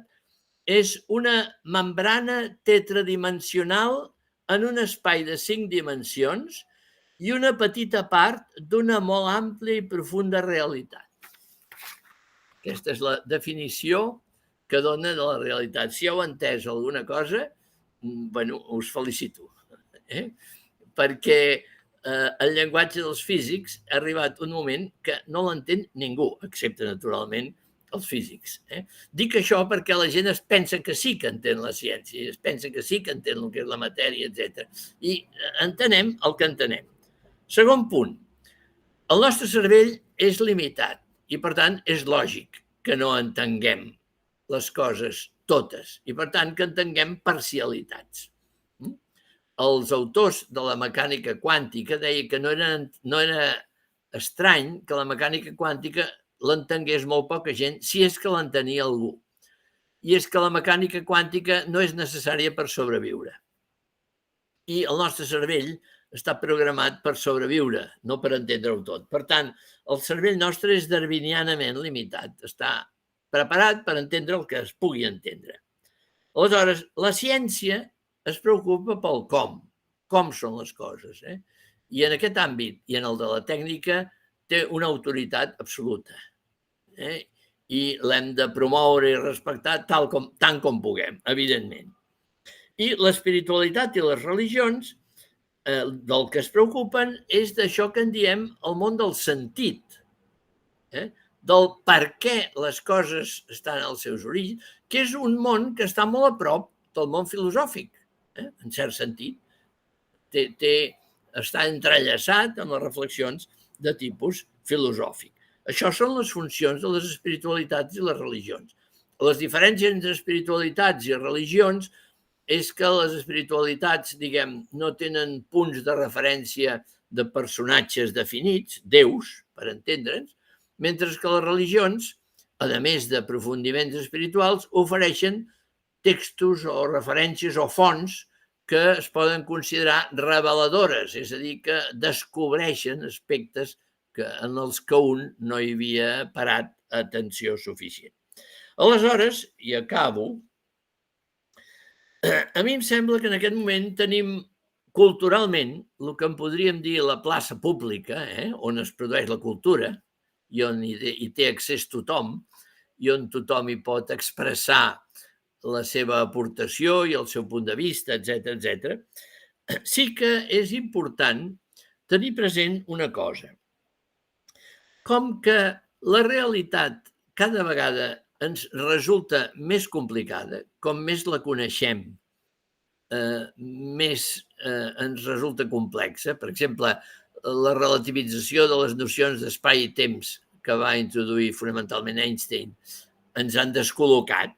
és una membrana tetradimensional en un espai de 5 dimensions i una petita part d'una molt àmplia i profunda realitat. Aquesta és la definició que dona de la realitat. Si heu entès alguna cosa, us felicito, perquè el llenguatge dels físics ha arribat un moment que no l'entén ningú, excepte, naturalment, els físics. Dic això perquè la gent es pensa que sí que entén la ciència, es pensa que sí que entén el que és la matèria, etc. I entenem el que entenem. Segon punt, el nostre cervell és limitat i, per tant, és lògic que no entenguem les coses totes i, per tant, que entenguem parcialitats. Els autors de la mecànica quàntica deien que no era estrany que la mecànica quàntica l'entengués molt poca gent, si és que l'entenia algú. I és que la mecànica quàntica no és necessària per sobreviure. I el nostre cervell està programat per sobreviure, no per entendre-ho tot. Per tant, el cervell nostre és darwinianament limitat, està preparat per entendre el que es pugui entendre. Aleshores, la ciència es preocupa pel com són les coses. I en aquest àmbit i en el de la tècnica té una autoritat absoluta. I l'hem de promoure i respectar tant com puguem, evidentment. I l'espiritualitat i les religions del que es preocupen és d'això que en diem el món del sentit, del per què les coses estan als seus orígens, que és un món que està molt a prop del món filosòfic, en cert sentit. Està entrellaçat amb les reflexions de tipus filosòfic. Això són les funcions de les espiritualitats i les religions. Les diferències entre espiritualitats i religions és que les espiritualitats, diguem, no tenen punts de referència de personatges definits, déus, per entendre'ns, mentre que les religions, a més d'aprofundiments espirituals, ofereixen textos o referències o fonts que es poden considerar reveladores, és a dir, que descobreixen aspectes en els que un no hi havia parat atenció suficient. Aleshores, i acabo, a mi em sembla que en aquest moment tenim culturalment el que en podríem dir la plaça pública, on es produeix la cultura i on hi té accés tothom i on tothom hi pot expressar la seva aportació i el seu punt de vista, etc. Sí que és important tenir present una cosa. Com que la realitat cada vegada ens resulta més complicada, com més la coneixem, més ens resulta complexa. Per exemple, la relativització de les nocions d'espai i temps que va introduir fonamentalment Einstein ens han descol·locat.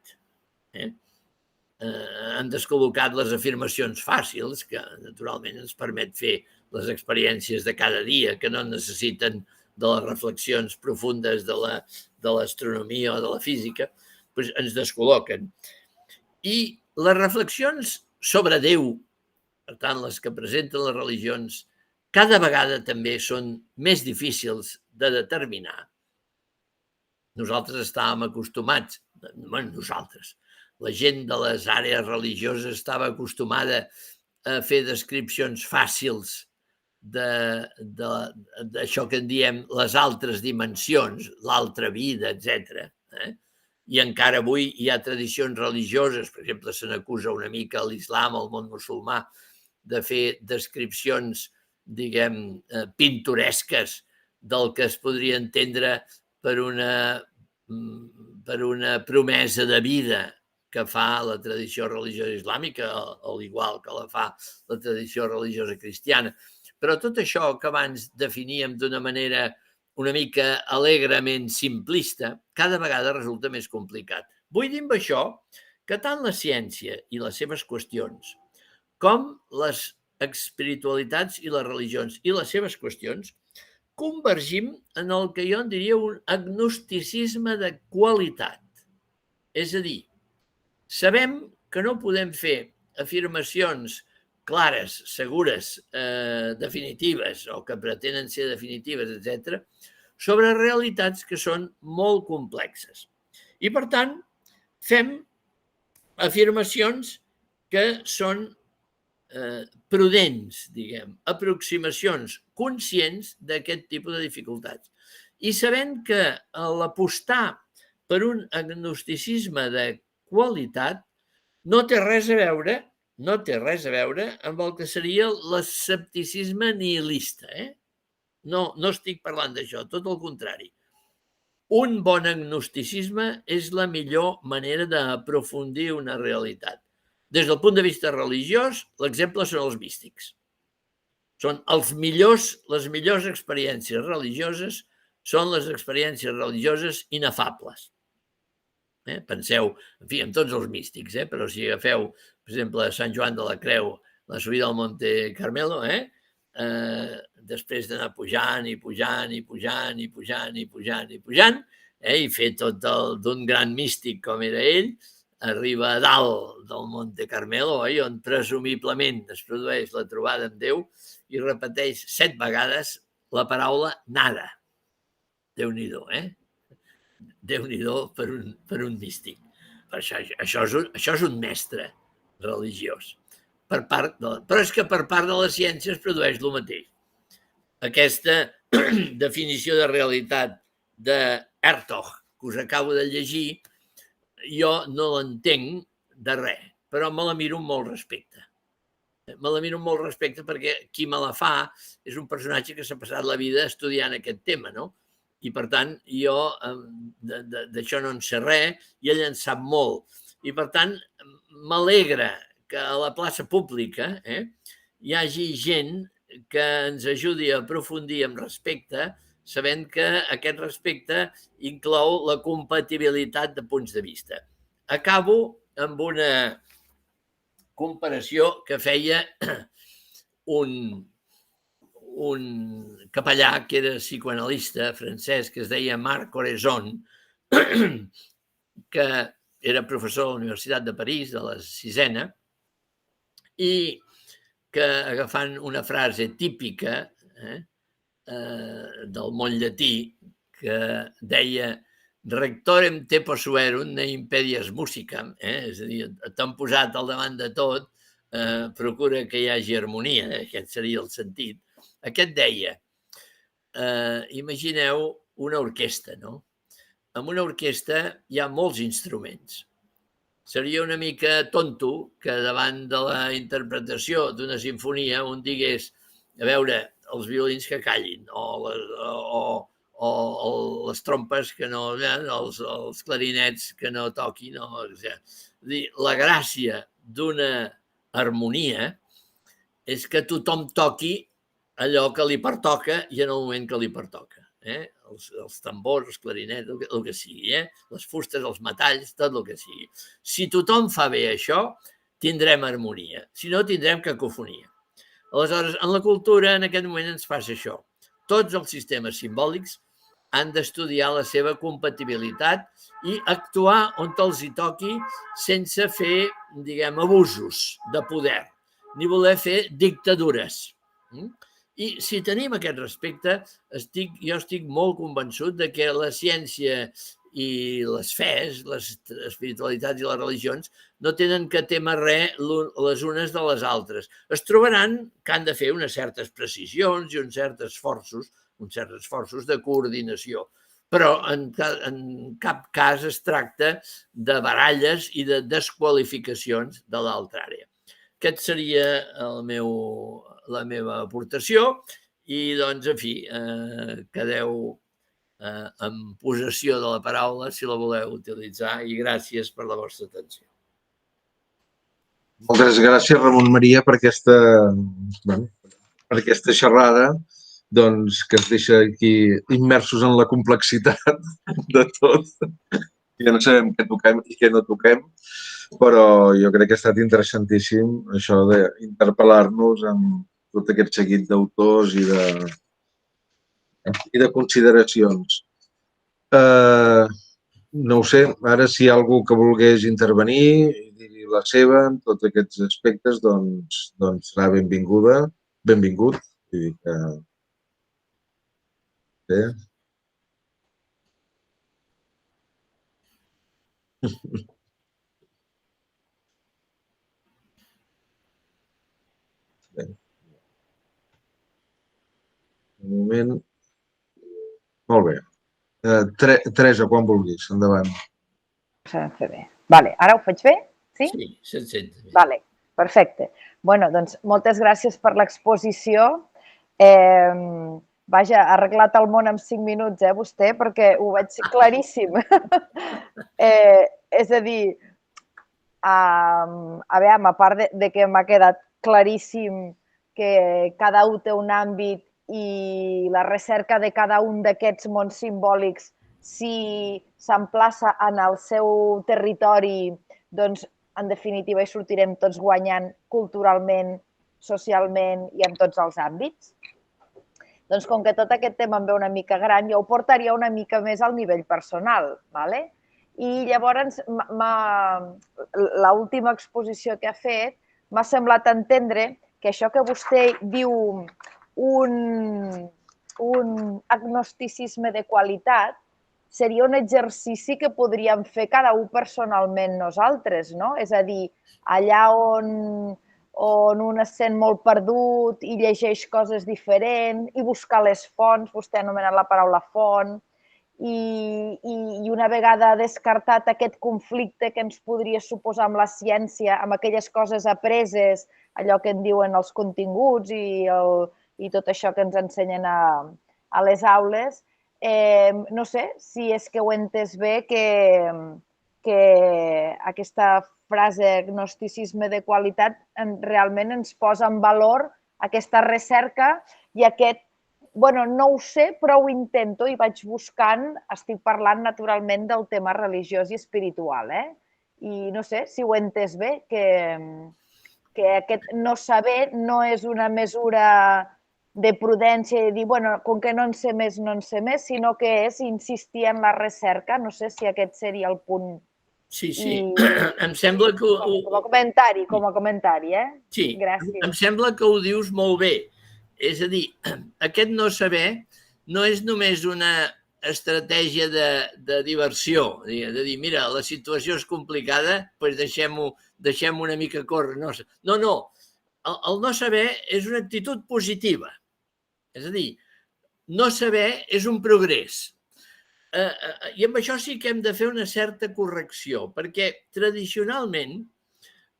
Han descol·locat les afirmacions fàcils, que naturalment ens permet fer les experiències de cada dia, que no necessiten de les reflexions profundes de l'astronomia o de la física, doncs ens descol·loquen. I les reflexions sobre Déu, per tant, les que presenten les religions, cada vegada també són més difícils de determinar. Nosaltres estàvem acostumats, la gent de les àrees religioses estava acostumada a fer descripcions fàcils d'això que en diem les altres dimensions, l'altra vida, etc. I encara avui hi ha tradicions religioses, per exemple, se n'acusa una mica a l'islam, al món musulmà, de fer descripcions, diguem, pintoresques del que es podria entendre per una promesa de vida que fa la tradició religiosa islàmica, al igual que la fa la tradició religiosa cristiana. Però tot això que abans definíem d'una manera una mica alegrement simplista, cada vegada resulta més complicat. Vull dir amb això que tant la ciència i les seves qüestions com les espiritualitats i les religions i les seves qüestions convergim en el que jo en diria un agnosticisme de qualitat. És a dir, sabem que no podem fer afirmacions clares, segures, definitives o que pretenen ser definitives, etc., sobre realitats que són molt complexes. I, per tant, fem afirmacions que són prudents, diguem, aproximacions conscients d'aquest tipus de dificultats. I sabent que l'apostar per un agnosticisme de qualitat no té res a veure amb el que seria l'escepticisme nihilista. No estic parlant d'això, tot el contrari. Un bon agnosticisme és la millor manera d'aprofundir una realitat. Des del punt de vista religiós, l'exemple són els místics. Són les millors experiències religioses, són les experiències religioses inefables. Penseu, en fi, en tots els místics, però si agafeu, per exemple, Sant Joan de la Creu, la subida al Monte Carmelo, després d'anar pujant i pujant i pujant i pujant i pujant i pujant, i fer tot d'un gran místic com era ell, arriba a dalt del Monte Carmelo, on presumiblement es produeix la trobada amb Déu i repeteix 7 vegades la paraula nada. Déu-n'hi-do, Déu-n'hi-do per un místic. Això és un mestre religiós. Però és que per part de la ciència es produeix el mateix. Aquesta definició de realitat de Hertog, que us acabo de llegir, jo no l'entenc de res, però me la miro amb molt respecte. Me la miro amb molt respecte perquè qui me la fa és un personatge que s'ha passat la vida estudiant aquest tema, no? I, per tant, jo d'això no en sé res i ell en sap molt. I, per tant, m'alegra que a la plaça pública hi hagi gent que ens ajudi a aprofundir amb respecte, sabent que aquest respecte inclou la compatibilitat de punts de vista. Acabo amb una comparació que feia un capellà que era psicoanalista francès, que es deia Marc Oraison, que era professor a la Universitat de París, de la sisena, i que, agafant una frase típica del món llatí, que deia rectorem te posuerum ne impedias musicam, és a dir, t'han posat al davant de tot, procura que hi hagi harmonia, aquest seria el sentit. Aquest deia, imagineu una orquestra, no? En una orquestra hi ha molts instruments. Seria una mica tonto que davant de la interpretació d'una sinfonia un digués, a veure, els violins que callin, o les trompes que no, els clarinets que no toquin. La gràcia d'una harmonia és que tothom toqui allò que li pertoca i en el moment que li pertoca. Els tambors, els clarinets, el que sigui, les fustes, els metalls, tot el que sigui. Si tothom fa bé això, tindrem harmonia. Si no, tindrem cacofonia. Aleshores, en la cultura, en aquest moment ens passa això. Tots els sistemes simbòlics han d'estudiar la seva compatibilitat i actuar on els hi toqui sense fer, diguem, abusos de poder, ni voler fer dictadures. I si tenim aquest respecte, jo estic molt convençut de que la ciència i les fes, les espiritualitats i les religions, no tenen que témer res les unes de les altres. Es trobaran que han de fer unes certes precisions i uns certs esforços de coordinació, però en cap cas es tracta de baralles i de desqualificacions de l'altra àrea. Aquest seria la meva aportació i, doncs, en fi, quedeu en possessió de la paraula si la voleu utilitzar i gràcies per la vostra atenció. Moltes gràcies, Ramon Maria, per aquesta xerrada doncs, que ens deixa aquí immersos en la complexitat de tot. Ja no sabem què toquem i què no toquem, però jo crec que ha estat interessantíssim això d'interpel·lar-nos amb tot aquest seguit d'autors i de consideracions. No ho sé, ara si hi ha algú que volgués intervenir i dir la seva en tots aquests aspectes, doncs serà benvingut. Vull dir que... Bé. Bé. De moment... Molt bé. Teresa, quan vulguis, endavant. Vale, ara ho faig bé? Sí? Sí, se't sent bé. Vale, perfecte. Bueno, doncs moltes gràcies per l'exposició. Vaja, ha arreglat el món en 5 minuts, vostè, perquè ho veig claríssim. És a dir, a veure, a part de que m'ha quedat claríssim que cada un té un àmbit i la recerca de cada un d'aquests mons simbòlics, si s'emplaça en el seu territori, doncs, en definitiva, hi sortirem tots guanyant culturalment, socialment i en tots els àmbits. Doncs com que tot aquest tema em ve una mica gran, jo ho portaria una mica més al nivell personal, d'acord? I llavors l'última exposició que ha fet m'ha semblat entendre que això que vostè diu un agnosticisme de qualitat seria un exercici que podríem fer cada un personalment nosaltres, no? És a dir, allà on un es sent molt perdut i llegeix coses diferents i buscar les fonts, vostè ha anomenat la paraula font, i una vegada descartat aquest conflicte que ens podria suposar amb la ciència, amb aquelles coses apreses, allò que en diuen els continguts i tot això que ens ensenyen a les aules, no sé si és que ho he entès bé que aquesta frase agnosticisme de qualitat realment ens posa en valor aquesta recerca i aquest, bueno, no ho sé, però ho intento i vaig buscant, estic parlant naturalment del tema religiós i espiritual, I no sé si ho he entès bé, que aquest no saber no és una mesura de prudència i dir, bueno, com que no en sé més, no en sé més, sinó que és insistir en la recerca. No sé si aquest seria el punt. Sí. Em sembla que... Com a comentari, Sí, gràcies. em sembla que ho dius molt bé. És a dir, aquest no saber no és només una estratègia de diversió, de dir, mira, la situació és complicada, doncs deixem una mica córrer. No. El no saber és una actitud positiva. És a dir, no saber és un progrés. I amb això sí que hem de fer una certa correcció, perquè tradicionalment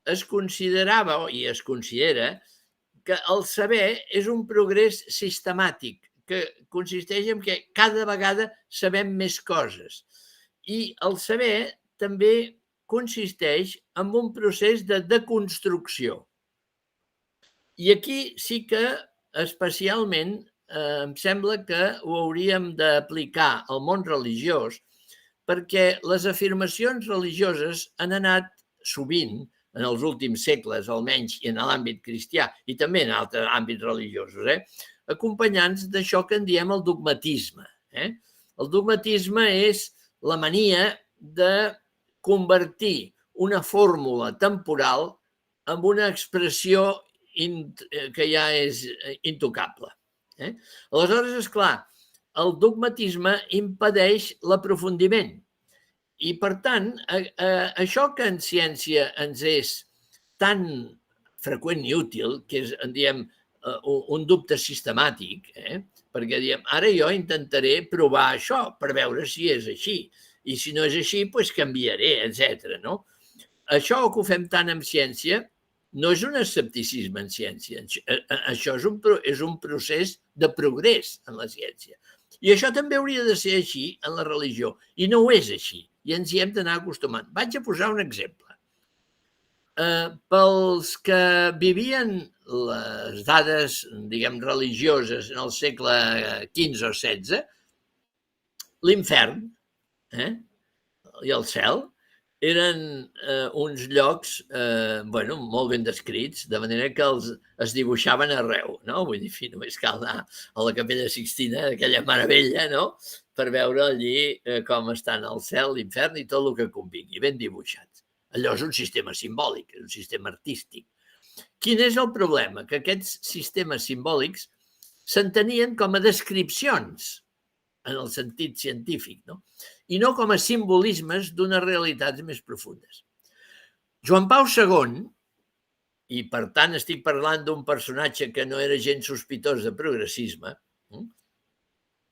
es considerava i es considera que el saber és un progrés sistemàtic, que consisteix en que cada vegada sabem més coses. I el saber també consisteix en un procés de deconstrucció. I aquí sí que especialment em sembla que ho hauríem d'aplicar al món religiós, perquè les afirmacions religioses han anat sovint, en els últims segles, almenys, i en l'àmbit cristià, i també en altres àmbits religiosos, acompanyants d'això que en diem el dogmatisme. El dogmatisme és la mania de convertir una fórmula temporal en una expressió que ja és intocable. Aleshores, esclar, el dogmatisme impedeix l'aprofundiment. I, per tant, això que en ciència ens és tan freqüent i útil, que és, diem, un dubte sistemàtic, perquè diem, ara jo intentaré provar això per veure si és així, i si no és així, doncs canviaré, etc. No? Això que ho fem tant en ciència no és un escepticisme en ciència, això és un procés de progrés en la ciència. I això també hauria de ser així en la religió, i no ho és així, i ens hi hem d'anar acostumant. Vaig a posar un exemple. Pels que vivien les dades, diguem, religioses en el segle XV o XVI, l'infern i el cel eren uns llocs molt ben descrits, de manera que es dibuixaven arreu. Vull dir, només cal anar a la Capella Sixtina, aquella meravella, per veure allí com estan el cel, l'infern i tot el que convingui, ben dibuixats. Allò és un sistema simbòlic, és un sistema artístic. Quin és el problema? Que aquests sistemes simbòlics s'entenien com a descripcions en el sentit científic, i no com a simbolismes d'unes realitats més profundes. Joan Pau II, i per tant estic parlant d'un personatge que no era gens sospitós de progressisme,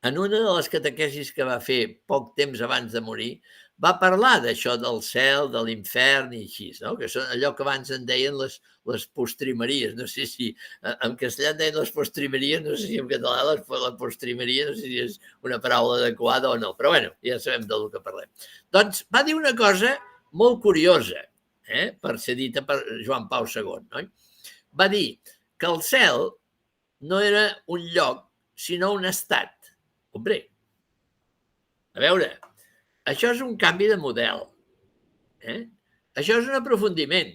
en una de les catequesis que va fer poc temps abans de morir, va parlar d'això del cel, de l'infern i així, que són allò que abans en deien les postrimeries. No sé si en castellà en deien les postrimeries, no sé si en català la postrimeria, no sé si és una paraula adequada o no, però bueno, ja sabem del que parlem. Doncs va dir una cosa molt curiosa, per ser dita per Joan Pau II. Va dir que el cel no era un lloc, sinó un estat. Hombre, a veure, això és un canvi de model. Això és un aprofundiment,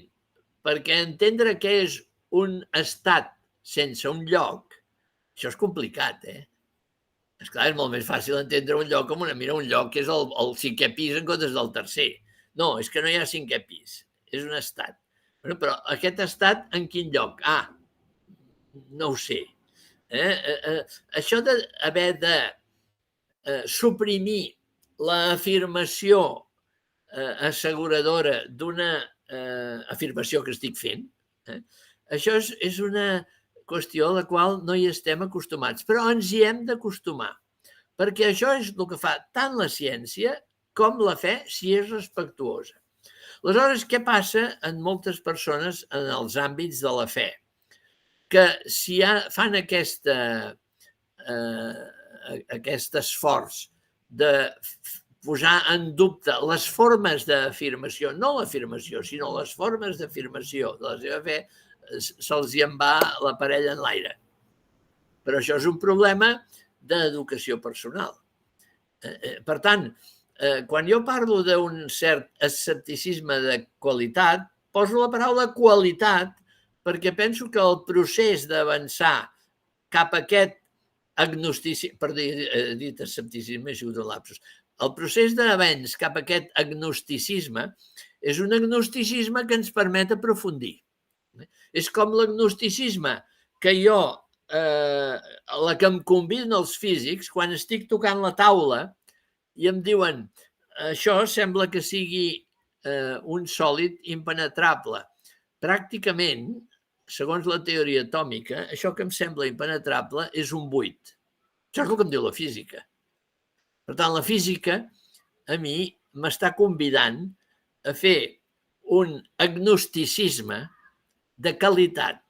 perquè entendre què és un estat sense un lloc, això és complicat, Esclar, és molt més fàcil entendre un lloc com un lloc que és el cinquè pis en comptes del tercer. No, és que no hi ha cinquè pis, és un estat. Però aquest estat en quin lloc? No ho sé. Això d'haver de suprimir l'afirmació asseguradora d'una afirmació que estic fent, això és una qüestió a la qual no hi estem acostumats, però ens hi hem d'acostumar, perquè això és el que fa tant la ciència com la fe si és respectuosa. Aleshores, què passa en moltes persones en els àmbits de la fe? Que si fan aquest esforç de posar en dubte les formes d'afirmació, no l'afirmació, sinó les formes d'afirmació de la seva fe, se'ls hi en va la parella en l'aire. Però això és un problema d'educació personal. Per tant, quan jo parlo d'un cert escepticisme de qualitat, poso la paraula qualitat perquè penso que el procés d'avançar cap a aquest agnosticisme, per dir escepticisme, ha sigut un lapsus, el procés d'avanç cap a aquest agnosticisme és un agnosticisme que ens permet aprofundir. És com l'agnosticisme que jo, la que em conviden els físics, quan estic tocant la taula i em diuen això sembla que sigui un sòlid impenetrable. Pràcticament, segons la teoria atòmica, això que em sembla impenetrable és un buit. Això és el que em diu la física. Per tant, la física a mi m'està convidant a fer un agnosticisme de qualitat,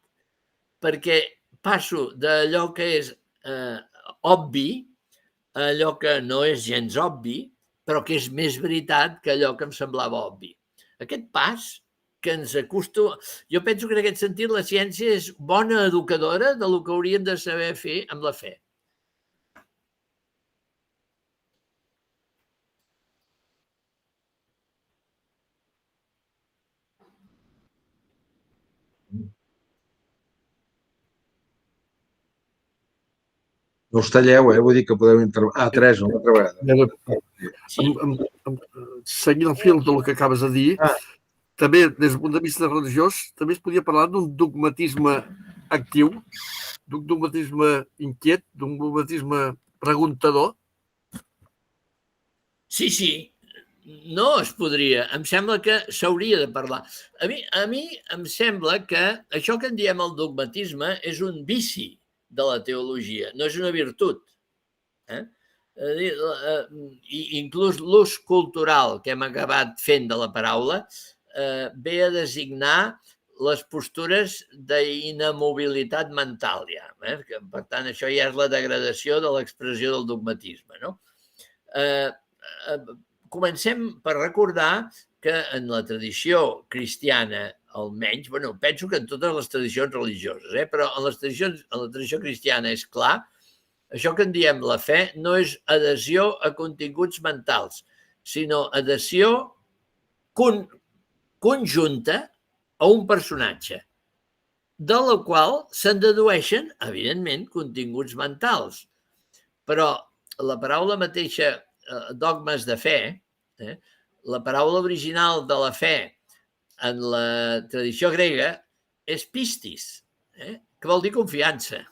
perquè passo d'allò que és obvi a allò que no és gens obvi, però que és més veritat que allò que em semblava obvi. Aquest pas que ens acostuma... Jo penso que en aquest sentit la ciència és bona educadora del que hauríem de saber fer amb la fe. No us talleu, vull dir que podeu intervenir. Teresa, una altra vegada. Seguint el fil del que acabes de dir, també, des del punt de vista religiós, també es podia parlar d'un dogmatisme actiu, d'un dogmatisme inquiet, d'un dogmatisme preguntador. Sí. No es podria. Em sembla que s'hauria de parlar. A mi em sembla que això que en diem el dogmatisme és un vici de la teologia, no és una virtut. I inclús l'ús cultural que hem acabat fent de la paraula ve a designar les postures d'inamobilitat mental. Ja, per tant, això ja és la degradació de l'expressió del dogmatisme. No? Comencem per recordar que en la tradició cristiana, almenys, penso que en totes les tradicions religioses, però en la tradició cristiana és clar, això que en diem la fe no és adhesió a continguts mentals, sinó adhesió conjunta a un personatge, de la qual se'n dedueixen, evidentment, continguts mentals. Però la paraula mateixa, dogmes de fe, la paraula original de la fe en la tradició grega és pistis, que vol dir confiança.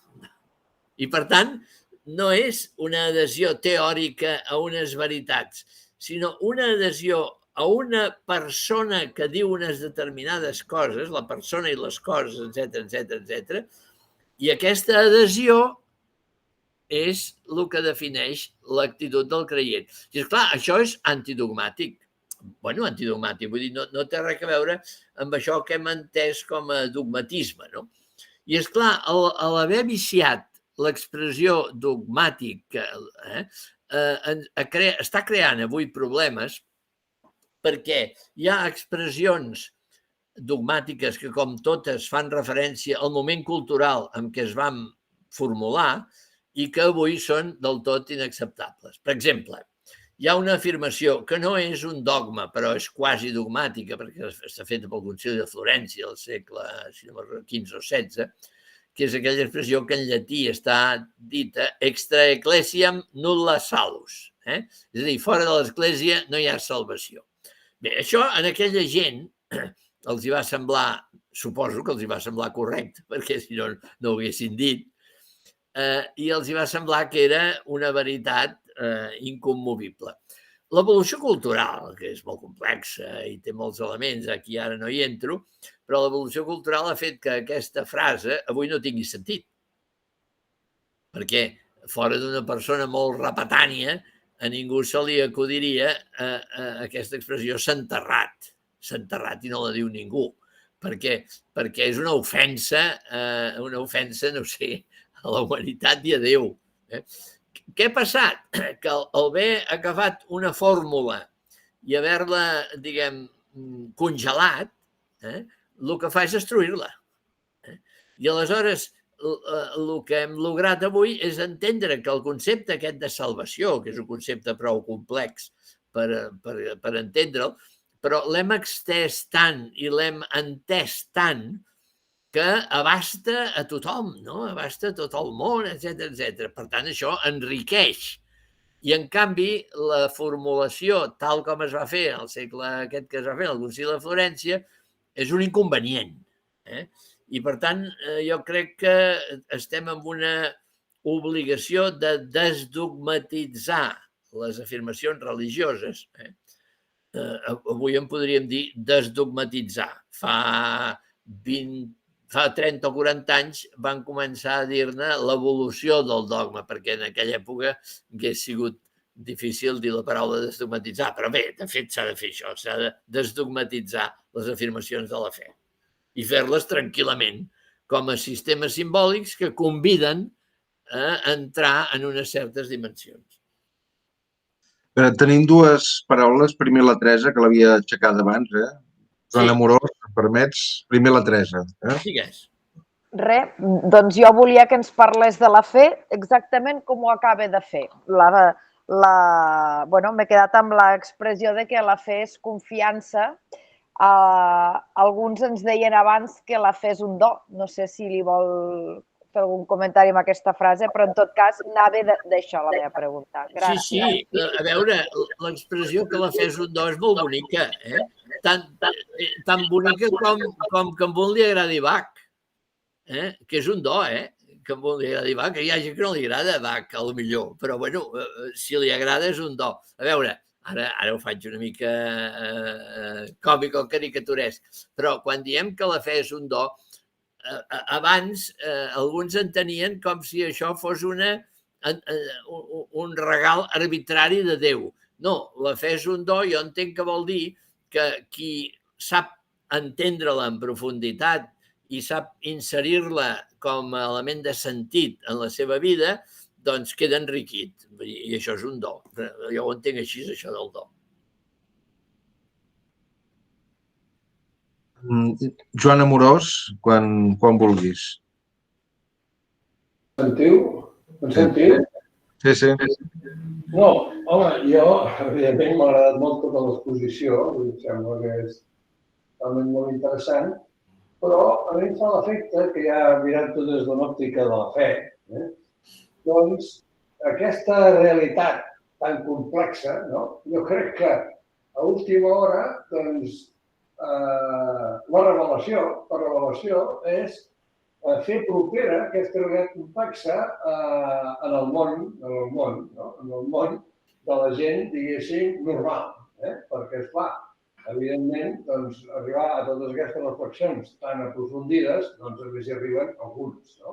I, per tant, no és una adhesió teòrica a unes veritats, sinó una adhesió a una persona que diu unes determinades coses, la persona i les coses, etc. I aquesta adhesió és el que defineix l'actitud del creient. I, esclar, això és antidogmàtic. Antidogmàtic, vull dir, no té res a veure amb això que hem entès com a dogmatisme, no? I, esclar, a l'haver viciat l'expressió dogmàtica està creant avui problemes perquè hi ha expressions dogmàtiques que, com totes, fan referència al moment cultural en què es van formular i que avui són del tot inacceptables. Per exemple, hi ha una afirmació que no és un dogma, però és quasi dogmàtica, perquè està feta pel Concili de Florència al segle XV o XVI, que és aquella expressió que en llatí està dita extra ecclesiam nulla salus. És a dir, fora de l'església no hi ha salvació. Bé, això en aquella gent els hi va semblar, suposo que els hi va semblar correcte, perquè si no, no ho haguessin dit, i els hi va semblar que era una veritat incommovible. L'evolució cultural, que és molt complexa i té molts elements, aquí ara no hi entro, però l'evolució cultural ha fet que aquesta frase avui no tingui sentit. Perquè fora d'una persona molt repetània, a ningú se li acudiria aquesta expressió s'ha enterrat i no la diu ningú, perquè és una ofensa, no sé, a la humanitat i a Déu. Què ha passat? Que al haver agafat una fórmula i haver-la, diguem, congelat, el que fa és destruir-la. I aleshores el que hem lograt avui és entendre que el concepte aquest de salvació, que és un concepte prou complex per entendre'l, però l'hem extès tant i l'hem entès tant que abasta a tothom, no? Abasta tot el món, etc. Per tant, això enriqueix. I, en canvi, la formulació, tal com es va fer en el segle aquest que es va fer, al Concili de Florència, és un inconvenient. I, per tant, jo crec que estem en una obligació de desdogmatitzar les afirmacions religioses. Avui en podríem dir desdogmatitzar. Fa 30 o 40 anys van començar a dir-ne l'evolució del dogma, perquè en aquella època hagués sigut difícil dir la paraula desdogmatitzar. Però bé, de fet, s'ha de fer això, s'ha de desdogmatitzar les afirmacions de la fe i fer-les tranquil·lament, com a sistemes simbòlics que conviden a entrar en unes certes dimensions. Tenim dues paraules. Primer la Teresa, que l'havia aixecat abans. Joan Amorós, si em permets. Primer la Teresa. Digues. Res, doncs jo volia que ens parlés de la fe exactament com ho acaba de fer. M'he quedat amb l'expressió de que la fe és confiança. Alguns ens deien abans que la fe és un do. No sé si li vol fer algun comentari amb aquesta frase, però en tot cas anava d'això la meva pregunta. Gràcies. Sí, a veure, l'expressió que la fe és un do és molt bonica, tan bonica com que a un li agradi Bach, que és un do, que a un li agradi Bach, que hi ha gent que no li agrada Bach, a lo millor, però bueno, si li agrada és un do. A veure, ara ho faig una mica còmic o caricaturesc, però quan diem que la fe és un do, abans alguns entenien com si això fos un regal arbitrari de Déu. No, la fe és un do, jo entenc que vol dir que qui sap entendre-la en profunditat i sap inserir-la com a element de sentit en la seva vida, doncs queda enriquit. I això és un do. Jo ho entenc així, això del do. Joan Amorós, quan vulguis. Sentiu? Em sentiu? Sí. No, home, jo, evidentment, m'ha agradat molt tota l'exposició, em sembla que és realment molt interessant, però a mi em fa l'efecte que ja mirant-ho des d'una òptica de la fe, doncs aquesta realitat tan complexa, no? Jo crec que a última hora, doncs, la revelació és fer propera aquesta realitat complexa en el món de la gent, diguéssim, normal. Perquè, esclar, evidentment, doncs, arribar a totes aquestes reflexions tan aprofundides, doncs només hi arriben alguns, no?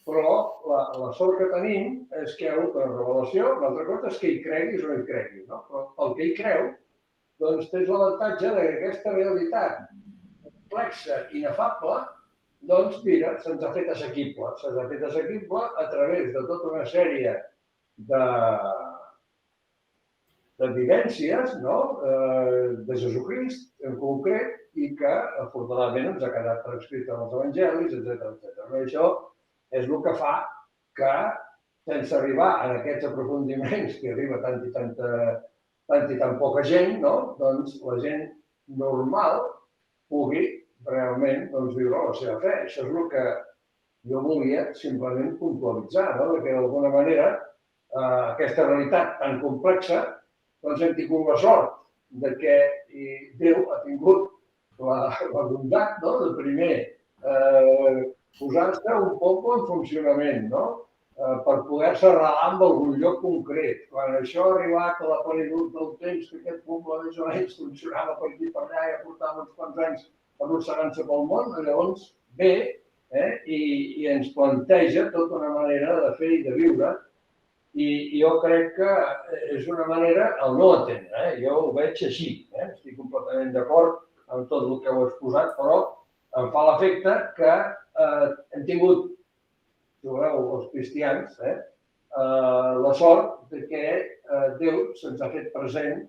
Però la sort que tenim és que hi ha hagut una revelació, l'altra cosa és que hi creguis o no hi creguis, no? Però el que hi creu, doncs tens l'avantatge que aquesta realitat complexa, inefable, doncs, mira, se'ns ha fet assequible. Se'ns ha fet assequible a través de tota una sèrie de vivències, no? De Jesucrist, en concret, i que, afortunadament, ens ha quedat per escrit en els evangelis, etc. Això és el que fa que, sense arribar a aquests aprofundiments que arriba tant i tan poca gent, doncs la gent normal pugui realment viure la seva fe. Això és el que jo volia simplement puntualitzar, que d'alguna manera aquesta realitat tan complexa doncs hem tingut la sort que Déu ha tingut la bondat de primer posar-se un poc en funcionament, per poder-se arrelar en algun lloc concret. Quan això ha arribat a la plenitud del temps, que aquest poble més o menys funcionava per aquí per allà i ja portava uns quants anys arrossegant-se pel món, llavors ve i ens planteja tota una manera de fer i de viure. I jo crec que és una manera, al no entendre, jo ho veig així, estic completament d'acord amb tot el que heu exposat, però em fa l'efecte que hem tingut, si voleu, els cristians, la sort que Déu se'ns ha fet present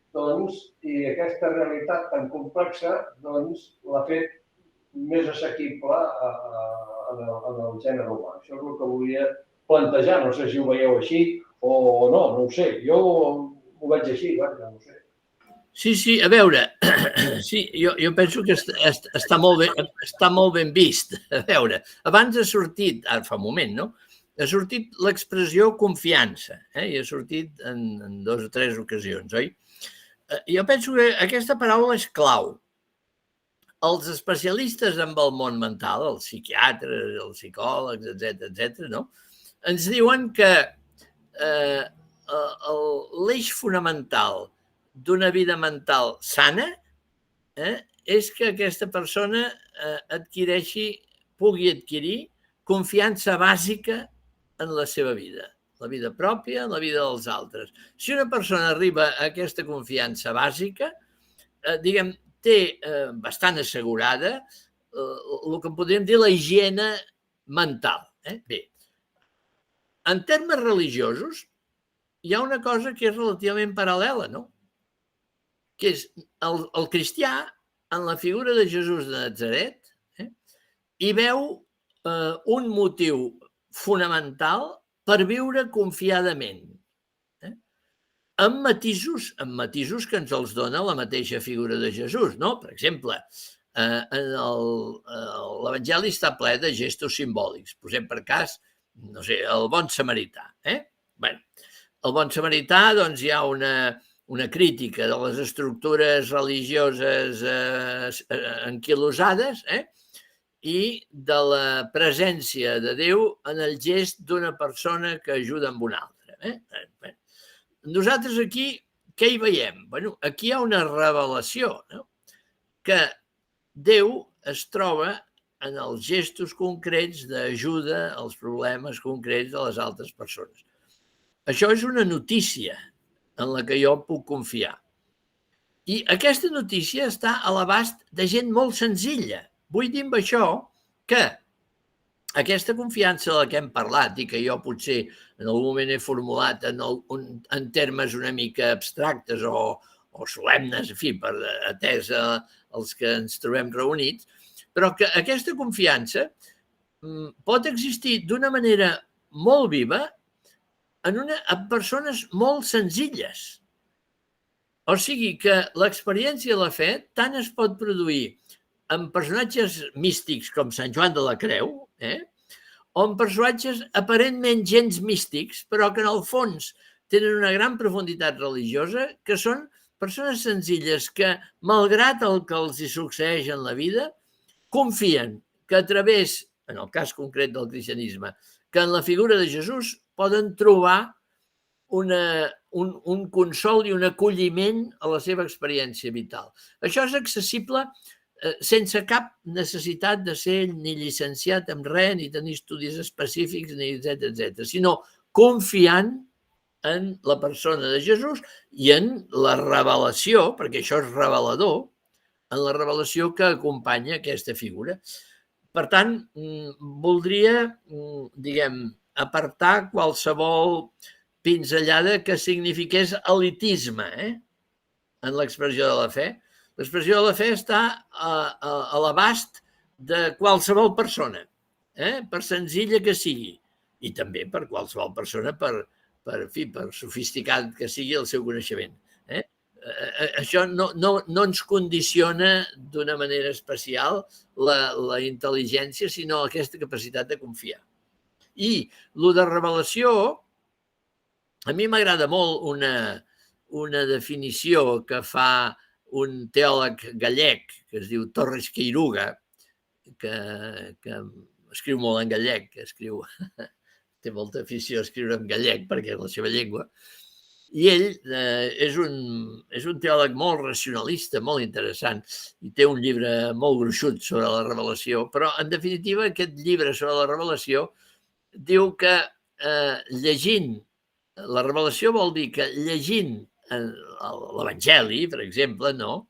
i aquesta realitat tan complexa l'ha fet més assequible en el gènere humà. Això és el que volia plantejar. No sé si ho veieu així o no, no ho sé. Jo ho veig així, no ho sé. Sí, a veure, sí, jo penso que està molt ben vist. A veure, abans ha sortit, ara fa un moment, no? Ha sortit l'expressió confiança, i ha sortit en 2 o 3 ocasions, oi? Jo penso que aquesta paraula és clau. Els especialistes en el món mental, els psiquiatres, els psicòlegs, etc., no? Ens diuen que l'eix fonamental d'una vida mental sana és que aquesta persona pugui adquirir confiança bàsica en la seva vida, la vida pròpia, la vida dels altres. Si una persona arriba a aquesta confiança bàsica, diguem, té bastant assegurada el que podríem dir la higiene mental. Bé, en termes religiosos, hi ha una cosa que és relativament paral·lela, no? Que és el cristià, en la figura de Jesús de Natzaret, hi veu un motiu fonamental per viure confiadament, amb matisos que ens els dona la mateixa figura de Jesús, no? Per exemple, l'Evangeli està ple de gestos simbòlics. Posem per cas, no sé, el bon samarità. Bé, el bon samarità, doncs hi ha una crítica de les estructures religioses anquilosades i de la presència de Déu en el gest d'una persona que ajuda amb una altra. Nosaltres aquí què hi veiem? Bueno, aquí hi ha una revelació, no? Que Déu es troba en els gestos concrets d'ajuda als problemes concrets de les altres persones. Això és una notícia en la que jo puc confiar. I aquesta notícia està a l'abast de gent molt senzilla. Vull dir amb això que aquesta confiança de la que hem parlat i que jo potser en algun moment he formulat en termes una mica abstractes o solemnes, en fi, per atès els que ens trobem reunits, però que aquesta confiança pot existir d'una manera molt viva en persones molt senzilles. O sigui que l'experiència de la fe tant es pot produir en personatges místics com Sant Joan de la Creu, o en personatges aparentment gens místics, però que en el fons tenen una gran profunditat religiosa, que són persones senzilles que, malgrat el que els hi succeeix en la vida, confien que a través, en el cas concret del cristianisme, que en la figura de Jesús poden trobar un consol i un acolliment a la seva experiència vital. Això és accessible sense cap necessitat de ser ni llicenciat en res, ni tenir estudis específics, ni etc., sinó confiant en la persona de Jesús i en la revelació, perquè això és revelador, en la revelació que acompanya aquesta figura. Per tant, voldria, apartar qualsevol pinzellada que signifiqués elitisme en l'expressió de la fe. L'expressió de la fe està a l'abast de qualsevol persona, per senzilla que sigui, i també per qualsevol persona, per sofisticat que sigui el seu coneixement. Això no ens condiciona d'una manera especial la intel·ligència, sinó aquesta capacitat de confiar. I el de revelació, a mi m'agrada molt una definició que fa un teòleg gallec que es diu Torres Queiruga, que escriu molt en gallec, té molta afició a escriure en gallec perquè és la seva llengua, i ell és un teòleg molt racionalista, molt interessant, i té un llibre molt gruixut sobre la revelació, però en definitiva aquest llibre sobre la revelació diu que llegint, la revelació vol dir que llegint l'Evangeli, per exemple, ell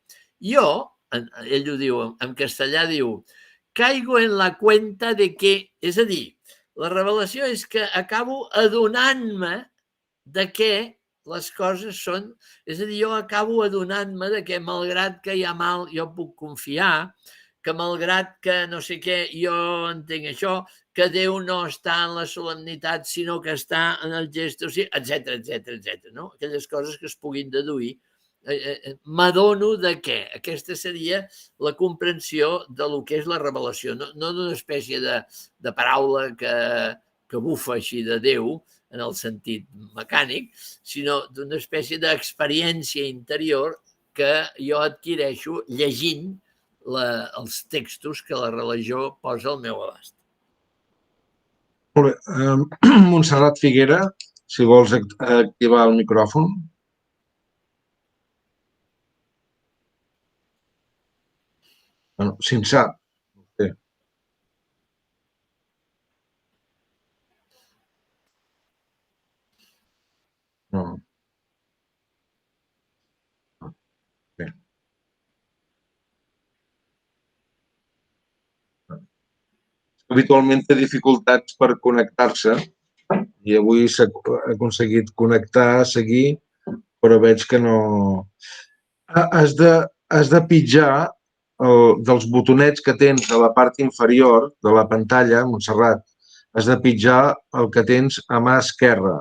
ho diu, en castellà diu, caigo en la cuenta de que, és a dir, la revelació és que acabo adonant-me de què les coses són, és a dir, jo acabo adonant-me de que malgrat que hi ha mal jo puc confiar, que malgrat que no sé què jo entenc això, que Déu no està en la solemnitat sinó que està en el gest, etc. Aquelles coses que es puguin deduir. M'adono de què? Aquesta seria la comprensió del que és la revelació, no d'una espècie de paraula que bufa així de Déu, en el sentit mecànic, sinó d'una espècie d'experiència interior que jo adquireixo llegint els textos que la religió posa al meu abast. Molt bé. Montserrat Figuera, si vols activar el micròfon. Bueno, si en sap. No. Bé. Habitualment té dificultats per connectar-se i avui s'ha aconseguit connectar, seguir, però veig que no... Has de pitjar dels botonets que tens a la part inferior de la pantalla, Montserrat, has de pitjar el que tens a mà esquerra.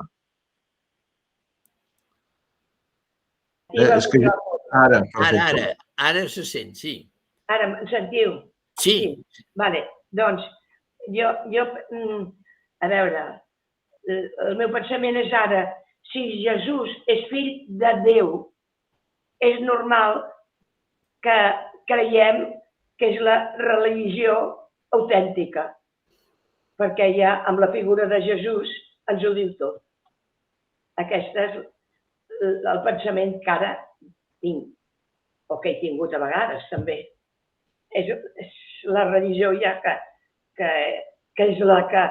És que Ara se sent, sí. Ara em sentiu? Sí. Vale, doncs, jo, a veure, el meu pensament és ara, si Jesús és fill de Déu, és normal que creiem que és la religió autèntica, perquè ja amb la figura de Jesús ens ho diu tot. Aquesta és el pensament que ara tinc, o que he tingut a vegades també. És la religió ja que és la que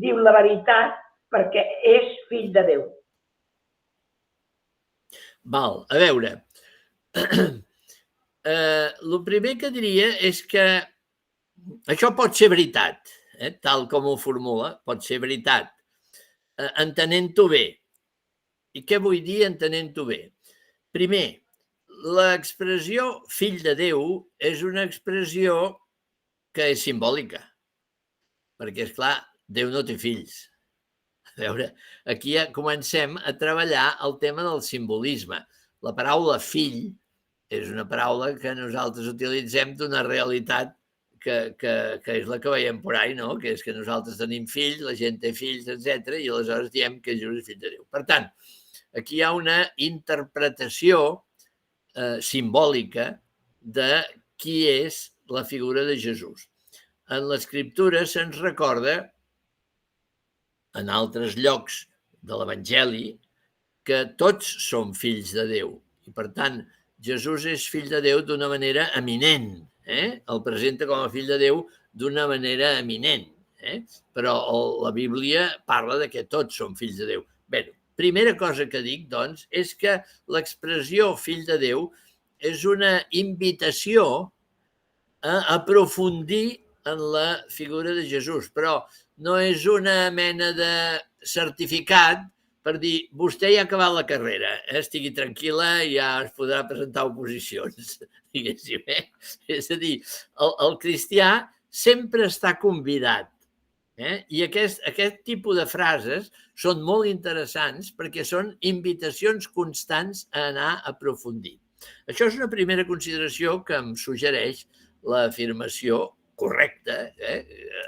diu la veritat perquè és fill de Déu. Val, a veure, el primer que diria és que això pot ser veritat, tal com ho formula, pot ser veritat, entenent-ho bé. I què vull dir entenent-ho bé? Primer, l'expressió fill de Déu és una expressió que és simbòlica, perquè, esclar, Déu no té fills. A veure, aquí ja comencem a treballar el tema del simbolisme. La paraula fill és una paraula que nosaltres utilitzem d'una realitat que és la que veiem por ahí, no? Que és que nosaltres tenim fills, la gent té fills, etc. I aleshores diem que Jesús és fill de Déu. Per tant, aquí hi ha una interpretació simbòlica de qui és la figura de Jesús. En l'Escriptura se'ns recorda, en altres llocs de l'Evangeli, que tots som fills de Déu. I, per tant, Jesús és fill de Déu d'una manera eminent. El presenta com a fill de Déu d'una manera eminent. Però la Bíblia parla de que tots som fills de Déu. Bé, primera cosa que dic, doncs, és que l'expressió fill de Déu és una invitació a aprofundir en la figura de Jesús, però no és una mena de certificat per dir, vostè ja ha acabat la carrera, estigui tranquil·la i ja es podrà presentar oposicions, diguéssim. És a dir, el cristià sempre està convidat. I aquest tipus de frases són molt interessants perquè són invitacions constants a anar a aprofundir. Això és una primera consideració que em suggereix l'afirmació correcta,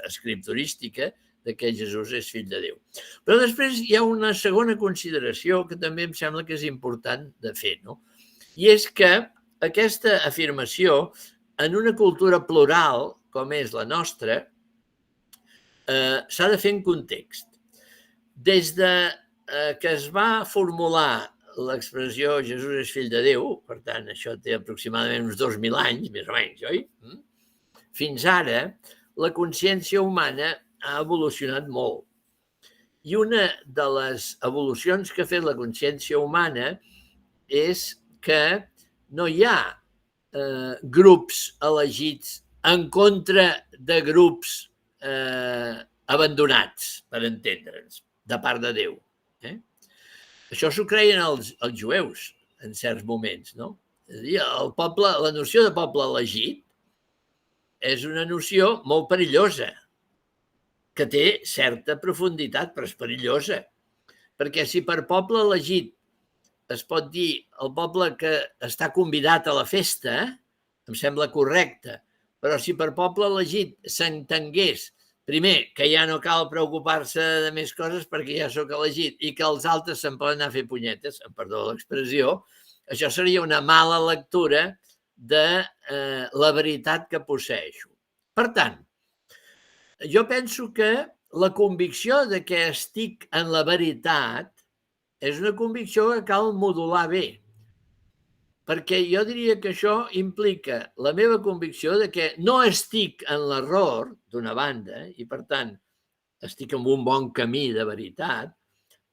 escripturística, de que Jesús és fill de Déu. Però després hi ha una segona consideració que també em sembla que és important de fer, no? I és que aquesta afirmació, en una cultura plural, com és la nostra, s'ha de fer en context. Des que es va formular l'expressió Jesús és fill de Déu, per tant, això té aproximadament uns 2.000 anys, més o menys, oi? Fins ara, la consciència humana ha evolucionat molt. I una de les evolucions que ha fet la consciència humana és que no hi ha grups elegits en contra de grups abandonats, per entendre'ns, de part de Déu. Això s'ho creien els jueus en certs moments, no? És a dir, la noció de poble elegit és una noció molt perillosa, que té certa profunditat, però és perillosa. Perquè si per poble elegit es pot dir el poble que està convidat a la festa, em sembla correcte, però si per poble elegit s'entengués, primer, que ja no cal preocupar-se de més coses perquè ja sóc elegit i que els altres se'n poden anar a fer punyetes, amb perdó de l'expressió, això seria una mala lectura de la veritat que posseeixo. Per tant, jo penso que la convicció de que estic en la veritat és una convicció que cal modular bé, perquè jo diria que això implica la meva convicció de que no estic en l'error, d'una banda, i per tant estic en un bon camí de veritat,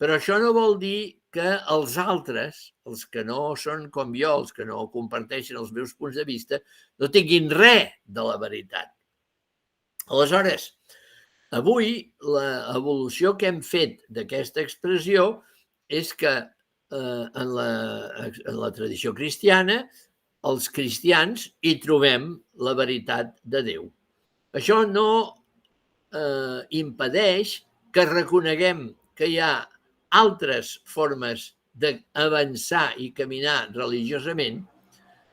però això no vol dir que els altres, els que no són com jo, els que no comparteixen els meus punts de vista, no tinguin res de la veritat. Aleshores, avui l'evolució que hem fet d'aquesta expressió és que en la tradició cristiana els cristians hi trobem la veritat de Déu. Això no impedeix que reconeguem que hi ha altres formes d'avançar i caminar religiosament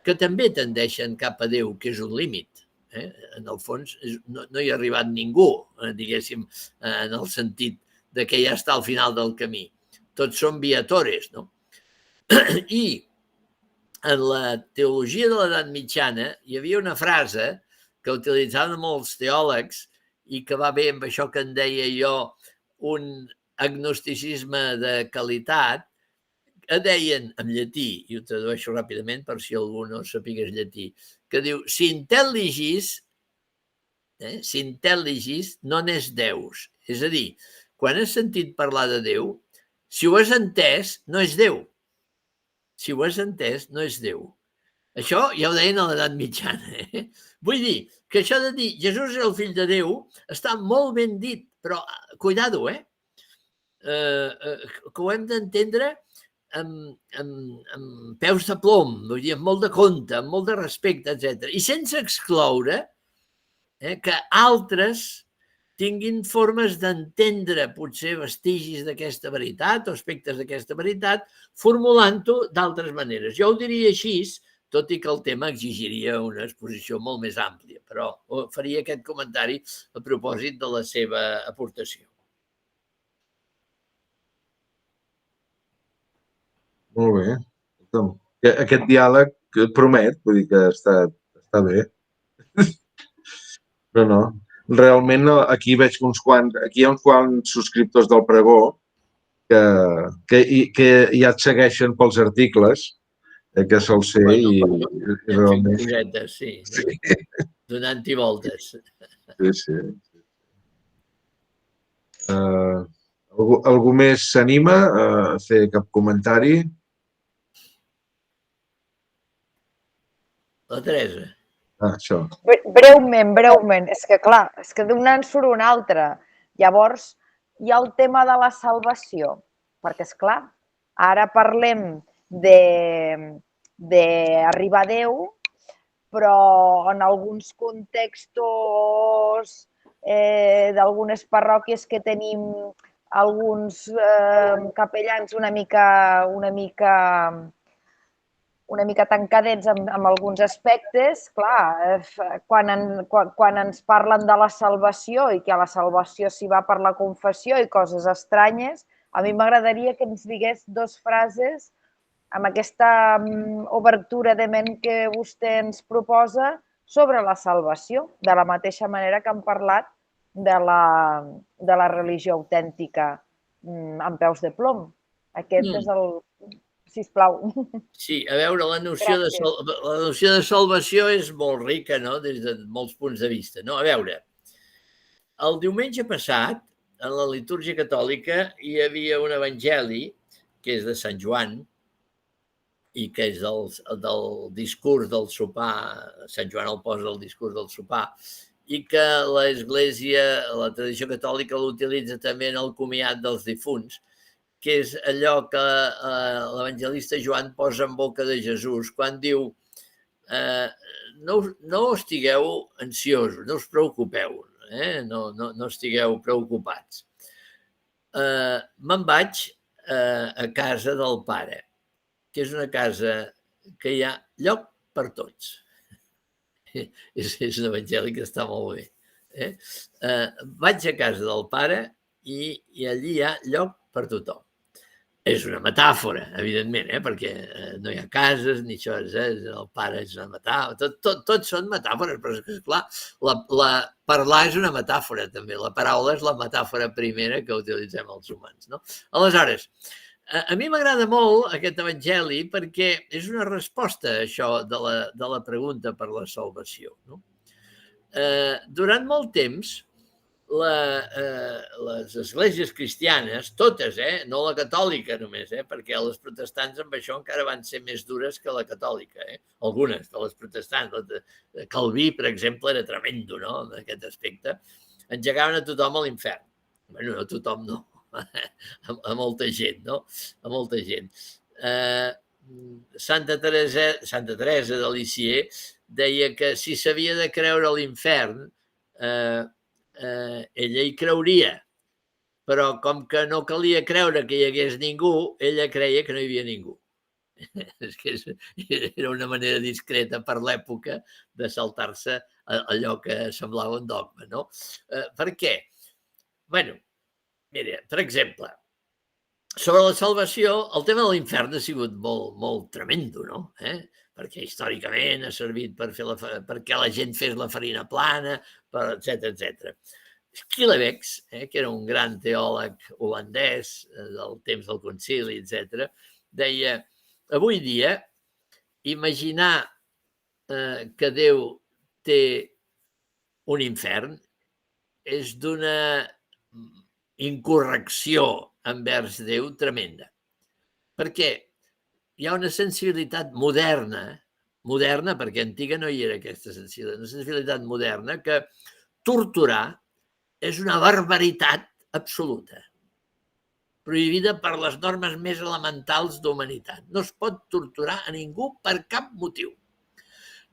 que també tendeixen cap a Déu, que és un límit. En el fons no hi ha arribat ningú, diguéssim, en el sentit de que ja està al final del camí. Tots són viatores, no? I en la teologia de l'edat mitjana hi havia una frase que utilitzaven molts teòlegs i que va bé amb això que en deia jo un agnosticisme de qualitat, deien en llatí, i ho tradueixo ràpidament per si algú no sapigués llatí, que diu, si intel·ligis non és Deus. És a dir, quan has sentit parlar de Déu, si ho has entès, no és Déu. Si ho has entès, no és Déu. Això ja ho deien a l'edat mitjana. Vull dir que això de dir Jesús és el fill de Déu està molt ben dit, però cuidado, que ho hem d'entendre amb peus de plom, vull dir, amb molt de compte, amb molt de respecte, etc. I sense excloure que altres tinguin formes d'entendre potser vestigis d'aquesta veritat o aspectes d'aquesta veritat, formulant-ho d'altres maneres. Jo ho diria així, tot i que el tema exigiria una exposició molt més àmplia, però faria aquest comentari a propòsit de la seva aportació. Molt bé. Aquest diàleg promet, vull dir que està bé. Però no. Realment aquí veig aquí hi ha uns quants subscriptors del pregó que ja et segueixen pels articles, que sol ser, i realment... Sí, donant-hi voltes. Sí. Algú més s'anima a fer cap comentari? La Teresa. Això. Breument. És que, clar, d'un en surt un altre. Llavors, hi ha el tema de la salvació. Perquè, és clar, ara parlem d'arribar a Déu, però en alguns contextos d'algunes parròquies que tenim alguns capellans una mica tancadets amb alguns aspectes, clar, quan ens parlen de la salvació i que a la salvació s'hi va per la confessió i coses estranyes, a mi m'agradaria que ens digués 2 frases amb aquesta obertura de ment que vostè ens proposa sobre la salvació, de la mateixa manera que han parlat de la religió autèntica amb peus de plom. Aquest és el... Sisplau. Sí, a veure, la noció de salvació és molt rica, no?, des de molts punts de vista. No? A veure, el diumenge passat, en la litúrgia catòlica, hi havia un evangeli, que és de Sant Joan, i que és del discurs del sopar, Sant Joan el posa al discurs del sopar, i que l'Església, la tradició catòlica, l'utilitza també en el comiat dels difunts, que és allò que l'evangelista Joan posa en boca de Jesús quan diu no estigueu ansiosos, no us preocupeu, no estigueu preocupats. Me'n vaig a casa del Pare, que és una casa que hi ha lloc per tots. És un evangeli que està molt bé. Vaig a casa del Pare i allí hi ha lloc per tothom. És una metàfora, evidentment, perquè no hi ha cases ni això, el Pare és una metàfora, tot són metàfores, però és clar, parlar és una metàfora també, la paraula és la metàfora primera que utilitzem els humans. No? Aleshores, a mi m'agrada molt aquest evangeli perquè és una resposta a això de la pregunta per la salvació. No? Durant molt temps, les esglésies cristianes, totes, no la catòlica només, perquè les protestants amb això encara van ser més dures que la catòlica, algunes de les protestants. Calví, per exemple, era tremendo, no?, en aquest aspecte. Engegaven a tothom a l'infern. Bé, no a tothom, no. A molta gent, no? A molta gent. Santa Teresa de Lisieux deia que si s'havia de creure a l'infern, ella hi creuria, però com que no calia creure que hi hagués ningú, ella creia que no hi havia ningú. És que era una manera discreta per l'època de saltar-se allò que semblava un dogma, no? Per què? Bé, mira, per exemple, sobre la salvació, el tema de l'infern ha sigut molt tremendo, no? Perquè històricament ha servit perquè la gent fes la farina plana, etc. Schillebeeckx, que era un gran teòleg holandès del temps del concili, etc., deia, avui dia, imaginar que Déu té un infern és d'una incorrecció envers Déu tremenda. Perquè hi ha una sensibilitat moderna, perquè antiga no hi era aquesta sensibilitat, una sensibilitat moderna que torturar és una barbaritat absoluta, prohibida per les normes més elementals d'humanitat. No es pot torturar a ningú per cap motiu.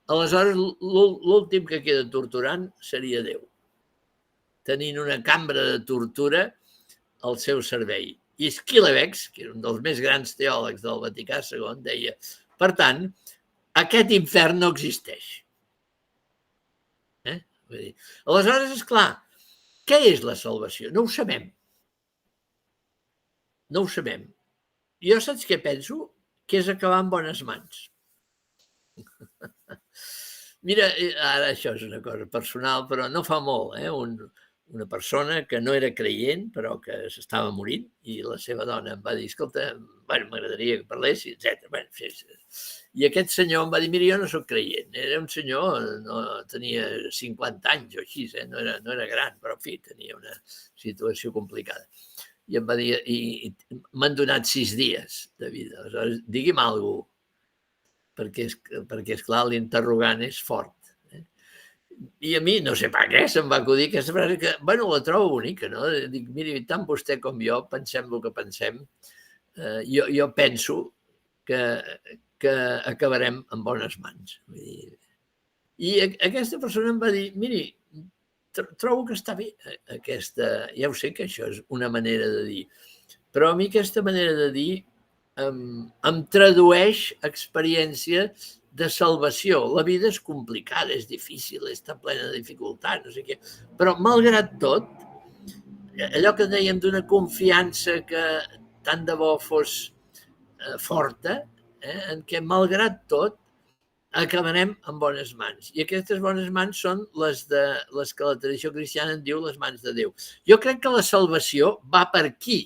Aleshores, l'últim que queda torturant seria Déu, tenint una cambra de tortura al seu servei. I Schillebeeckx, que era un dels més grans teòlegs del Vaticà II, deia, per tant, aquest infern no existeix. Aleshores, esclar, què és la salvació? No ho sabem. No ho sabem. Jo saps què penso? Que és acabar en bones mans. Mira, ara això és una cosa personal, però no fa molt, una persona que no era creient, però que s'estava morint, i la seva dona em va dir, escolta, m'agradaria que parlessi, etc. I aquest senyor em va dir, mira, jo no soc creient. Era un senyor, tenia 50 anys o així, no era gran, però en fi, tenia una situació complicada. I em va dir, i m'han donat 6 dies de vida. Aleshores, digui'm alguna cosa, perquè esclar, l'interrogant és fort. I a mi, no sé per què, se'm va acudir aquesta frase que, la trobo bonica, no? Dic, miri, tant vostè com jo pensem el que pensem. Jo penso que acabarem en bones mans. I aquesta persona em va dir, miri, trobo que està bé aquesta... Ja ho sé que això és una manera de dir, però a mi aquesta manera de dir em tradueix experiència de salvació. La vida és complicada, és difícil, està plena de dificultats, no sé què, però malgrat tot, allò que dèiem d'una confiança que tant de bo fos forta, en què malgrat tot acabarem en bones mans. I aquestes bones mans són les que la tradició cristiana en diu les mans de Déu. Jo crec que la salvació va per aquí.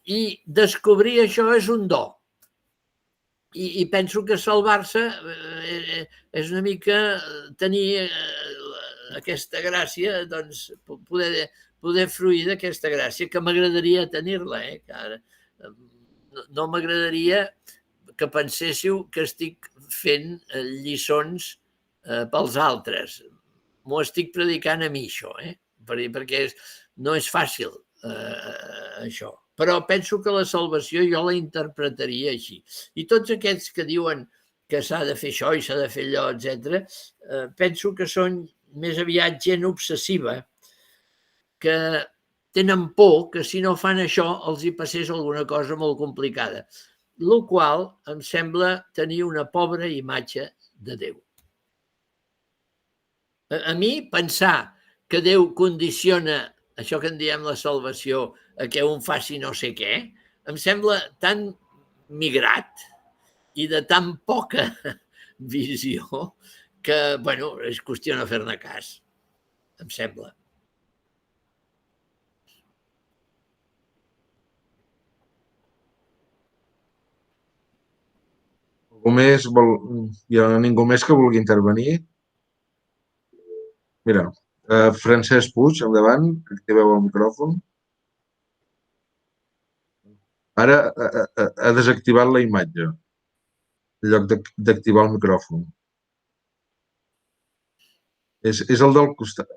I descobrir això és un do. I penso que salvar-se és una mica tenir aquesta gràcia, doncs poder fruir d'aquesta gràcia, que m'agradaria tenir-la. No m'agradaria que penséssiu que estic fent lliçons pels altres. M'ho estic predicant a mi, això, perquè no és fàcil, això. Però penso que la salvació jo la interpretaria així. I tots aquests que diuen que s'ha de fer això i s'ha de fer allò, etc., penso que són més aviat gent obsessiva, que tenen por que si no fan això els hi passés alguna cosa molt complicada, el qual em sembla tenir una pobra imatge de Déu. A mi, pensar que Déu condiciona això que en diem la salvació, a que un faci no sé què, em sembla tan migrat i de tan poca visió que, és qüestió de fer-ne cas, em sembla. Hi ha ningú més que vulgui intervenir? Mira, Francesc Puig, endavant, activeu el micròfon. Ara ha desactivat la imatge, en lloc d'activar el micròfon. És el del costat.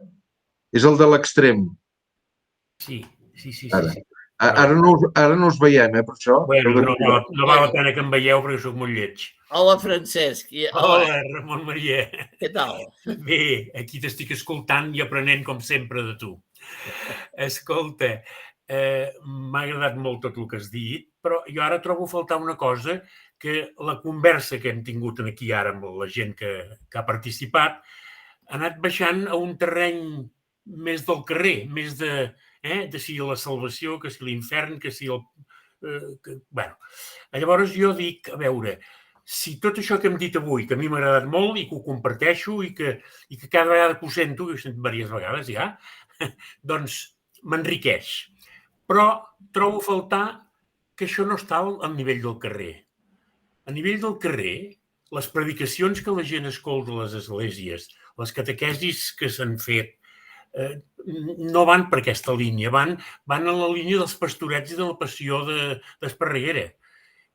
És el de l'extrem. Sí. Ara no us veiem, per això. No val la pena que em veieu perquè sóc molt lleig. Hola, Francesc. Hola, Ramon Maria. Què tal? Bé, aquí t'estic escoltant i aprenent, com sempre, de tu. Escolta, m'ha agradat molt tot el que has dit, però jo ara trobo a faltar una cosa, que la conversa que hem tingut aquí ara amb la gent que ha participat ha anat baixant a un terreny més del carrer, més de si la salvació, que si l'infern, que si el... Llavors jo dic, a veure, si tot això que hem dit avui, que a mi m'ha agradat molt i que ho comparteixo i que cada vegada que ho sento, ho he sentit diverses vegades ja, doncs m'enriqueix. Però trobo a faltar que això no està al nivell del carrer. A nivell del carrer, les predicacions que la gent escolta a les esglésies, les catequesis que s'han fet, no van per aquesta línia, van a la línia dels pastorets i de la passió d'Esparreguera.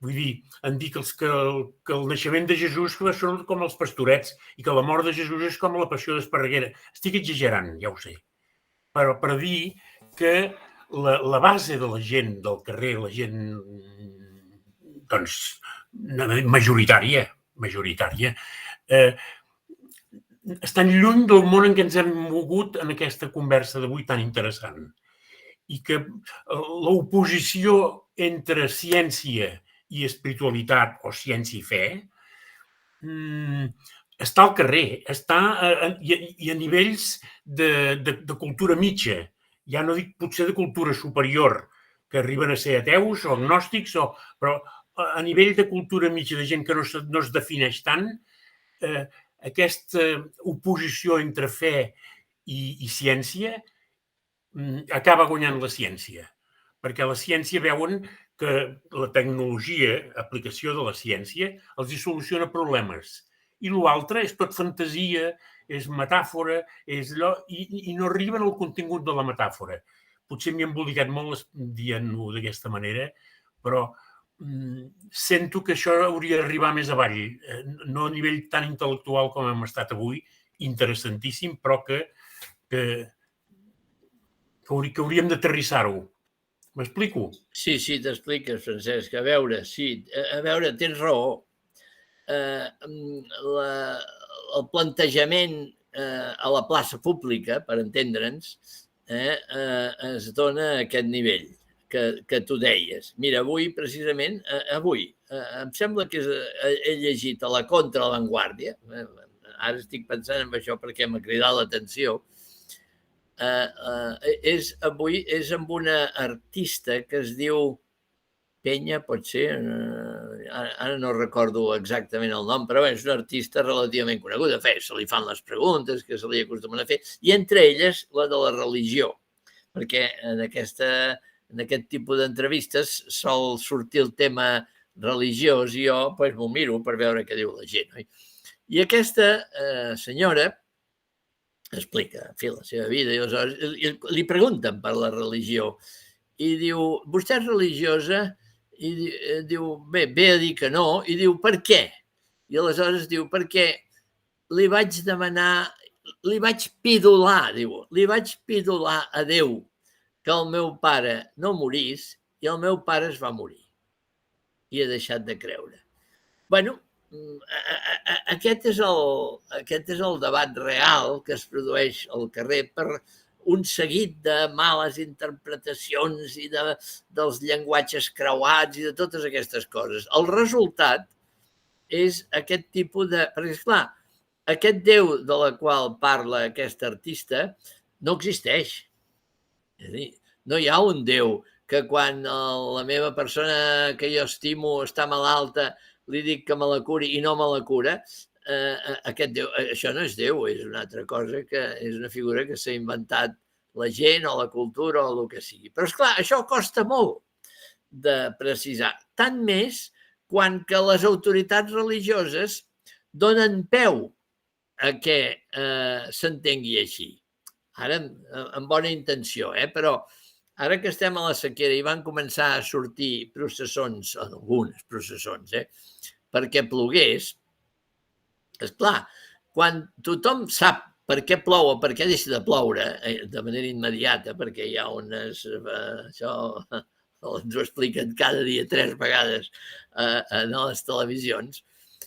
Vull dir, han dit que el naixement de Jesús són com els pastorets i que la mort de Jesús és com la passió d'Esparreguera. Estic exagerant, ja ho sé. Però per dir que la base de la gent del carrer, la gent doncs, majoritària, estan lluny del món en què ens hem mogut en aquesta conversa d'avui tan interessant. I que l'oposició entre ciència i espiritualitat o ciència i fe està al carrer, està i a nivells de cultura mitja. Ja no dic potser de cultura superior, que arriben a ser ateus o agnòstics, però a nivell de cultura mitja, de gent que no es defineix tant, aquesta oposició entre fe i ciència acaba guanyant la ciència. Perquè la ciència veuen que la tecnologia, aplicació de la ciència, els hi soluciona problemes. I l'altre és tot fantasia, és metàfora, és allò, i no arriben al contingut de la metàfora. Potser m'hi he embolicat molt dient-ho d'aquesta manera, però sento que això hauria d'arribar més avall, no a nivell tan intel·lectual com hem estat avui, interessantíssim, però que hauríem d'aterrissar-ho. M'explico? Sí, t'expliques, Francesc. A veure, tens raó. El plantejament a la plaça pública, per entendre'ns, es dona a aquest nivell que tu deies. Mira, avui, precisament, em sembla que he llegit a la Contraavantguàrdia, ara estic pensant en això perquè m'ha cridat l'atenció, avui és amb una artista que es diu Penya, pot ser, ara no recordo exactament el nom, però és una artista relativament coneguda. Se li fan les preguntes que se li acostumen a fer, i entre elles la de la religió, perquè en aquest tipus d'entrevistes sol sortir el tema religiós i jo m'ho miro per veure què diu la gent. I aquesta senyora explica, en fi, la seva vida, i aleshores li pregunten per la religió i diu, vostè és religiosa? I diu, ve a dir que no, i diu, per què? I aleshores diu, perquè li vaig demanar, li vaig pidolar a Déu que el meu pare no morís i el meu pare es va morir i he deixat de creure. Bueno, aquest és el debat real que es produeix al carrer per un seguit de males interpretacions i dels llenguatges creuats i de totes aquestes coses. El resultat és aquest tipus de... Perquè, esclar, aquest Déu de la qual parla aquesta artista no existeix. És a dir, no hi ha un Déu que quan la meva persona que jo estimo està malalta li dic que me la curi i no me la cura. Aquest Déu, això no és Déu, és una altra cosa, que és una figura que s'ha inventat la gent o la cultura o el que sigui. Però, esclar, això costa molt de precisar. Tant més quan que les autoritats religioses donen peu a que s'entengui així. Ara, amb bona intenció, però ara que estem a la sequera i van començar a sortir processons, algunes processons, perquè plogués, esclar, quan tothom sap per què plou o per què deixa de ploure de manera immediata, perquè hi ha unes... Això ens ho expliquen cada dia 3 vegades a les televisions.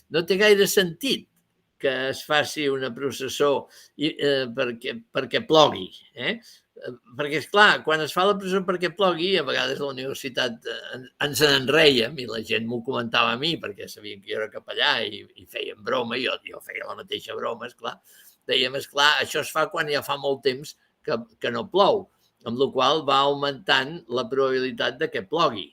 No té gaire sentit que es faci una processó perquè plogui. Perquè, esclar, quan es fa la processó perquè plogui, a vegades a la universitat ens n'enreiem, i la gent m'ho comentava a mi, perquè sabien que jo era capellà i feien broma, i jo feia la mateixa broma, esclar. Dèiem, esclar, això es fa quan ja fa molt temps que no plou, amb la qual va augmentant la probabilitat de que plogui.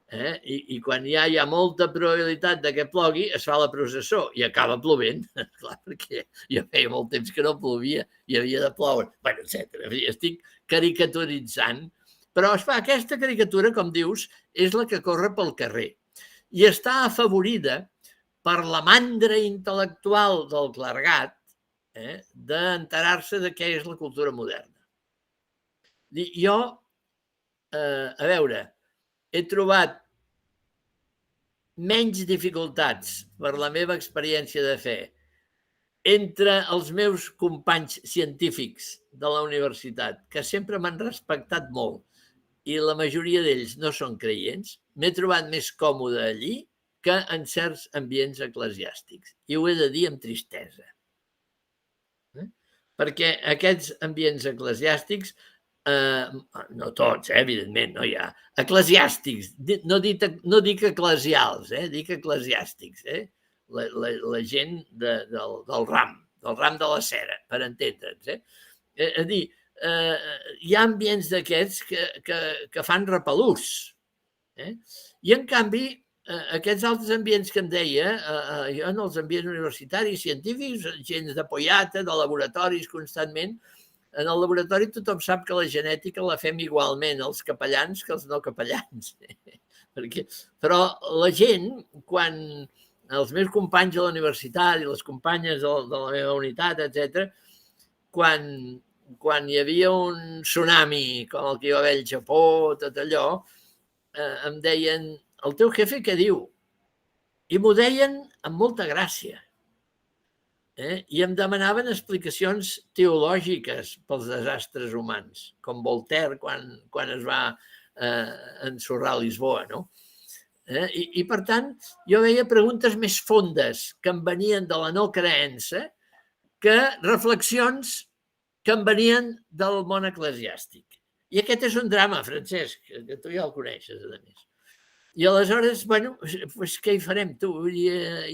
I quan ja hi ha molta probabilitat de que plogui, es fa la processó i acaba plovent, clar, perquè ja feia molt temps que no plovia i havia de ploure, etc. Estic caricaturitzant, Però, esclar, aquesta caricatura, com dius, és la que corre pel carrer i està afavorida per la mandra intel·lectual del clergat d'enterar-se de què és la cultura moderna. Jo, a veure, he trobat menys dificultats per la meva experiència de fe entre els meus companys científics de la universitat, que sempre m'han respectat molt, i la majoria d'ells no són creients, m'he trobat més còmode allí que en certs ambients eclesiàstics. I ho he de dir amb tristesa. Perquè aquests ambients eclesiàstics, no tots, evidentment, no hi ha, eclesiàstics, no dic eclesials, dic eclesiàstics, la gent del ram de la cera, per entendre'ns. És a dir, hi ha ambients d'aquests que fan repelús. I, en canvi, aquests altres ambients que em deia, jo en els ambients universitaris, científics, gens de pollata, de laboratoris constantment, en el laboratori tothom sap que la genètica la fem igualment els capellans que els no capellans. Però la gent, quan els meus companys de la universitat i les companyes de la meva unitat, etc., quan hi havia un tsunami com el que hi va haver al Japó, tot allò, em deien, el teu jefe què diu? I m'ho deien amb molta gràcia. I em demanaven explicacions teològiques pels desastres humans, com Voltaire quan es va ensorrar a Lisboa, no? I, per tant, jo veia preguntes més fondes que em venien de la no creença que reflexions que em venien del món eclesiàstic. I aquest és un drama, Francesc, que tu ja el coneixes, a més. I aleshores, bueno, què hi farem, tu?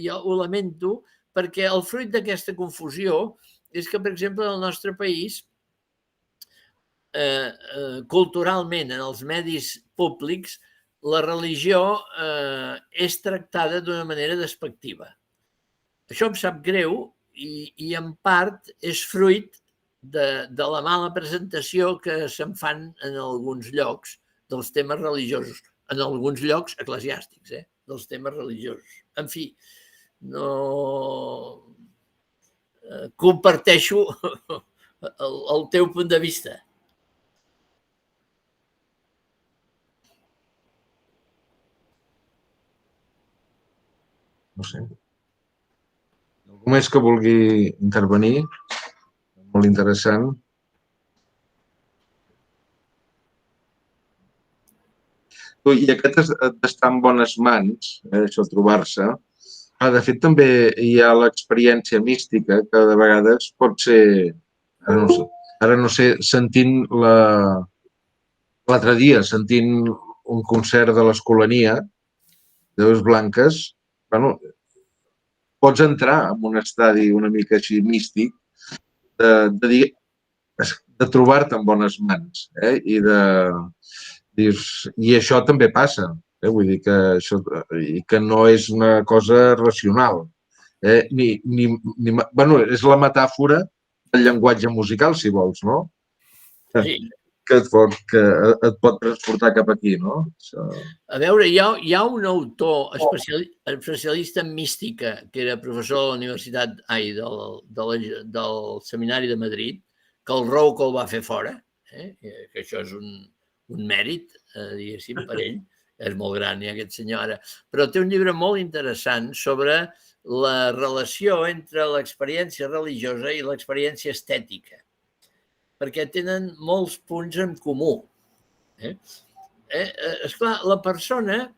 Jo ho lamento, perquè el fruit d'aquesta confusió és que, per exemple, en el nostre país, culturalment, en els medis públics, la religió és tractada d'una manera despectiva. Això em sap greu i en part és fruit de la mala presentació que se'n fan en alguns llocs dels temes religiosos, en alguns llocs eclesiàstics, dels temes religiosos. En fi, no comparteixo el teu punt de vista. No sé. Algú més que vulgui intervenir? Molt interessant. I aquest d'estar en bones mans, això, trobar-se. De fet, també hi ha l'experiència mística, que de vegades pot ser, ara no sé, sentint l'altre dia, sentint un concert de l'Escolania, de Veus Blanques, bueno, pots entrar en un estadi una mica així místic de trobar-te en bones mans. I això també passa. Vull dir que no és una cosa racional. És la metàfora del llenguatge musical, si vols, no? Sí. Que et pot transportar cap aquí, no? A veure, hi ha un autor especialista en mística, que era professor de la Universitat del Seminari de Madrid, que el Rouco el va fer fora, que això és un mèrit, diguéssim, per ell. És molt gran, aquest senyor ara. Però té un llibre molt interessant sobre la relació entre l'experiència religiosa i l'experiència estètica, perquè tenen molts punts en comú. Esclar, la persona...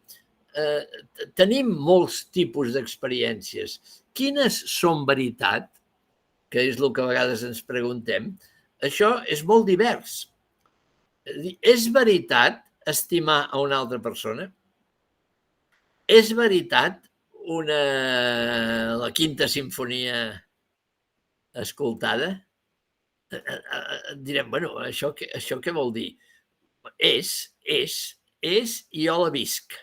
Tenim molts tipus d'experiències. Quines són veritat? Que és el que a vegades ens preguntem. Això és molt divers. És veritat estimar a una altra persona? És veritat la quinta sinfonia escoltada? Direm, bueno, això què vol dir? És, i jo la visc.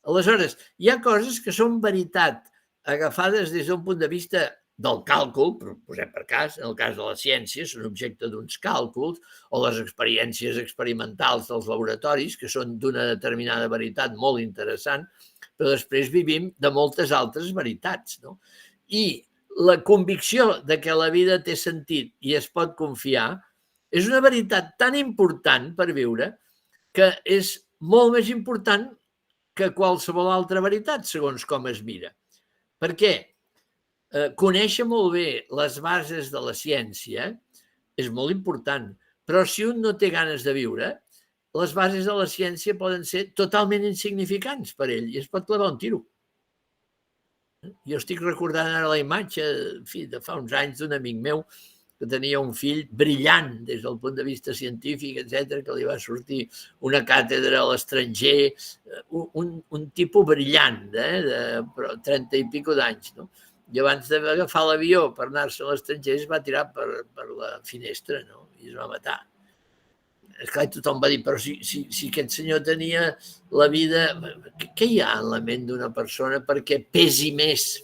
Aleshores, hi ha coses que són veritat agafades des d'un punt de vista del càlcul, posem per cas, en el cas de la ciència, són objecte d'uns càlculs, o les experiències experimentals dels laboratoris, que són d'una determinada veritat molt interessant, però després vivim de moltes altres veritats, no? I la convicció de que la vida té sentit i es pot confiar és una veritat tan important per viure que és molt més important que qualsevol altra veritat, segons com es mira. Per què? Conèixer molt bé les bases de la ciència és molt important, però si un no té ganes de viure, les bases de la ciència poden ser totalment insignificants per ell i es pot clavar un tiro. Jo estic recordant ara la imatge de fa uns anys d'un amic meu que tenia un fill brillant des del punt de vista científic, etc, que li va sortir una càtedra a l'estranger, un tipus brillant, de 30 i pico d'anys, no? I abans d'agafar l'avió per anar-se a l'estranger es va tirar per la finestra, no? I es va matar. Esclar, tothom va dir, però si aquest senyor tenia la vida... Què hi ha en la ment d'una persona perquè pesi més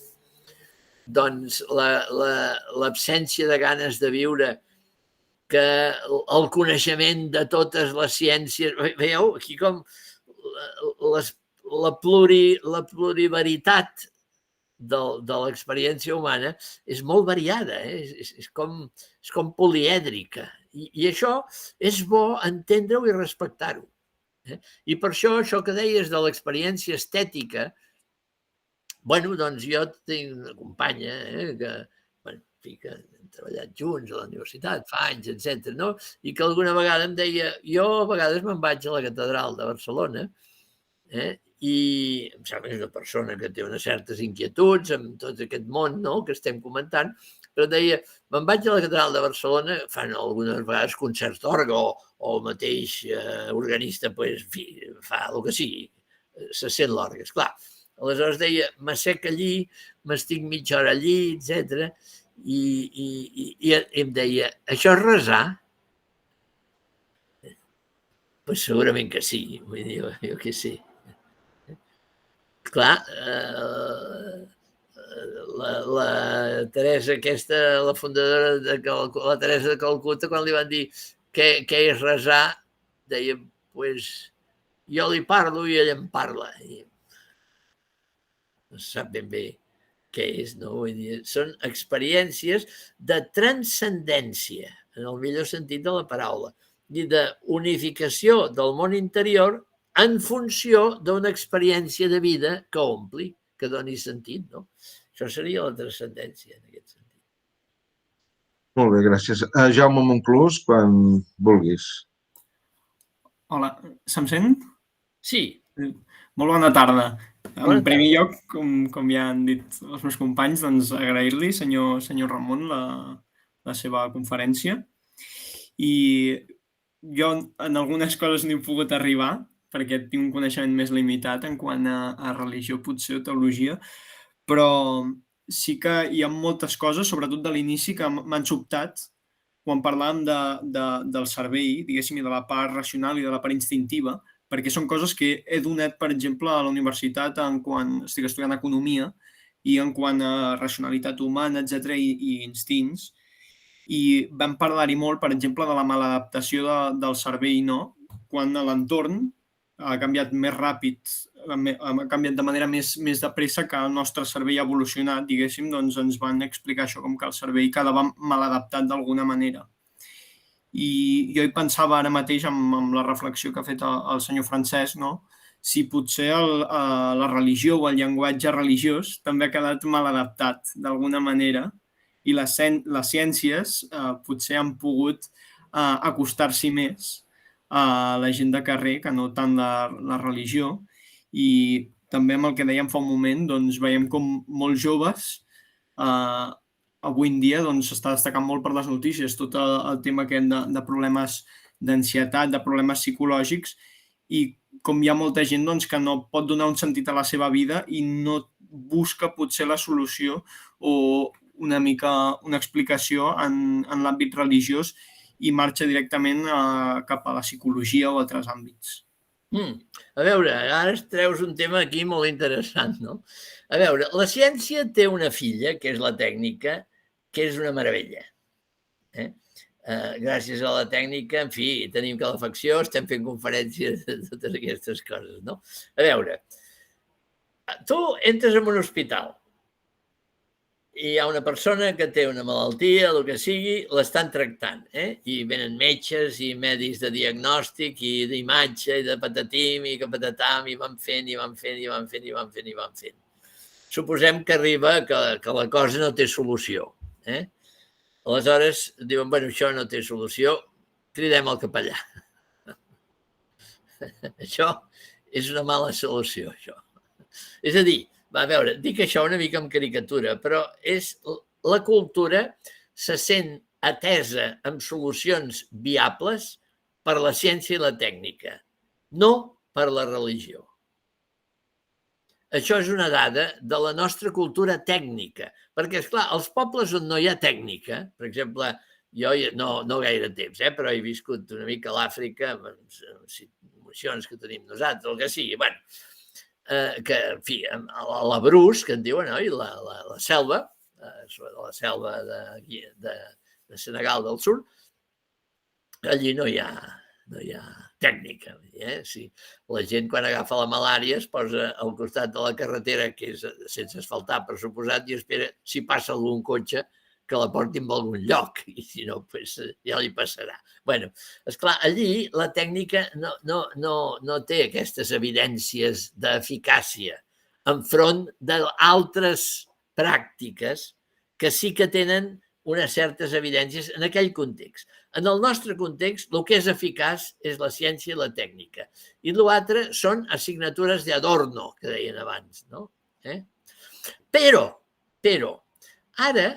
doncs l'absència de ganes de viure que el coneixement de totes les ciències? Veieu, aquí com la pluriveritat de l'experiència humana és molt variada, és com polièdrica. I això és bo entendre-ho i respectar-ho. I per això que deies de l'experiència estètica, bueno, doncs jo tinc una companya que hem treballat junts a la universitat fa anys, etc, no? I que alguna vegada em deia, jo a vegades me'n vaig a la catedral de Barcelona i em sembla que és una persona que té unes certes inquietuds amb tot aquest món que estem comentant, però deia, me'n vaig a la catedral de Barcelona, fan algunes vegades concerts d'orgue o el mateix organista fa el que sigui, se sent l'orgue, esclar. Aleshores deia, m'assec allí, m'estic mitja hora allí, etc. I em deia, això és resar? Pues segurament que sí, vull dir, jo què sé. Clar, la Teresa aquesta, la fundadora la Teresa de Calcuta, quan li van dir què és resar, deia, pues jo li parlo i ell em parla. No sap ben bé què és, no? Vull dir, són experiències de transcendència, en el millor sentit de la paraula, i d'unificació del món interior en funció d'una experiència de vida que ompli, que doni sentit, no? Això seria la transcendència, en aquest sentit. Molt bé, gràcies. Jaume Monclús, quan vulguis. Hola, se'm sent? Sí. Molt bona tarda. En primer lloc, com ja han dit els meus companys, doncs agrair-li, senyor Ramon, la seva conferència. I jo en algunes coses no he pogut arribar, perquè tinc un coneixement més limitat en quant a religió, potser, o teologia, però sí que hi ha moltes coses, sobretot de l'inici, que m'han sobtat quan parlàvem del cervell, diguéssim, i de la part racional i de la part instintiva, perquè són coses que he donat, per exemple, a la universitat quan estic estudiant economia i en quant a racionalitat humana, etc i instints. I vam parlar-hi molt, per exemple, de la maladaptació del cervell, no? Quan l'entorn ha canviat més ràpid, ha canviat de manera més de pressa que el nostre cervell ha evolucionat, diguéssim, doncs ens van explicar això, com que el cervell quedava maladaptat d'alguna manera. I jo hi pensava ara mateix amb la reflexió que ha fet el senyor Francesc, no? Si potser la religió o el llenguatge religiós també ha quedat maladaptat d'alguna manera i les ciències potser han pogut acostar-s'hi més a la gent de carrer que no tant la religió. I també amb el que dèiem fa un moment, doncs veiem com molts joves avui en dia s'està destacant molt per les notícies tot el tema aquest de problemes d'ansietat, de problemes psicològics, i com hi ha molta gent que no pot donar un sentit a la seva vida i no busca potser la solució o una mica una explicació en l'àmbit religiós i marxa directament cap a la psicologia o altres àmbits. A veure, ara treus un tema aquí molt interessant, no? A veure, la ciència té una filla, que és la tècnica, que és una meravella. Gràcies a la tècnica, en fi, tenim calefacció, estem fent conferències de totes aquestes coses, no? A veure, tu entres en un hospital i hi ha una persona que té una malaltia, el que sigui, l'estan tractant, i venen metges i mèdics de diagnòstic i d'imatge i de patatim i que patatam i van fent, i van fent, i van fent, i van fent, i van fent. Suposem que arriba que la cosa no té solució, Aleshores, diuen, bueno, això no té solució, cridem el capellà. Això és una mala solució, això. És a dir, a veure, dic això una mica amb caricatura, però la cultura se sent atesa amb solucions viables per la ciència i la tècnica, no per la religió. Això és una dada de la nostra cultura tècnica, perquè, esclar, als pobles on no hi ha tècnica, per exemple, jo no gaire temps, però he viscut una mica a l'Àfrica, amb situacions que tenim nosaltres, el que sigui, bueno, que, en fi, a la Brus, que en diuen, oi? La selva, la selva de Senegal del Sud, allí no hi ha tècnica. Si la gent quan agafa la malària es posa al costat de la carretera, que és sense asfaltar, per suposat, i espera si passa algun cotxe que la portin a algun lloc, i si no, ja li passarà. Bé, esclar, allí la tècnica no té aquestes evidències d'eficàcia enfront d'altres pràctiques que sí que tenen unes certes evidències en aquell context. En el nostre context, el que és eficaç és la ciència i la tècnica. I l'altre són assignatures d'adorno, que deien abans, no? Però, ara,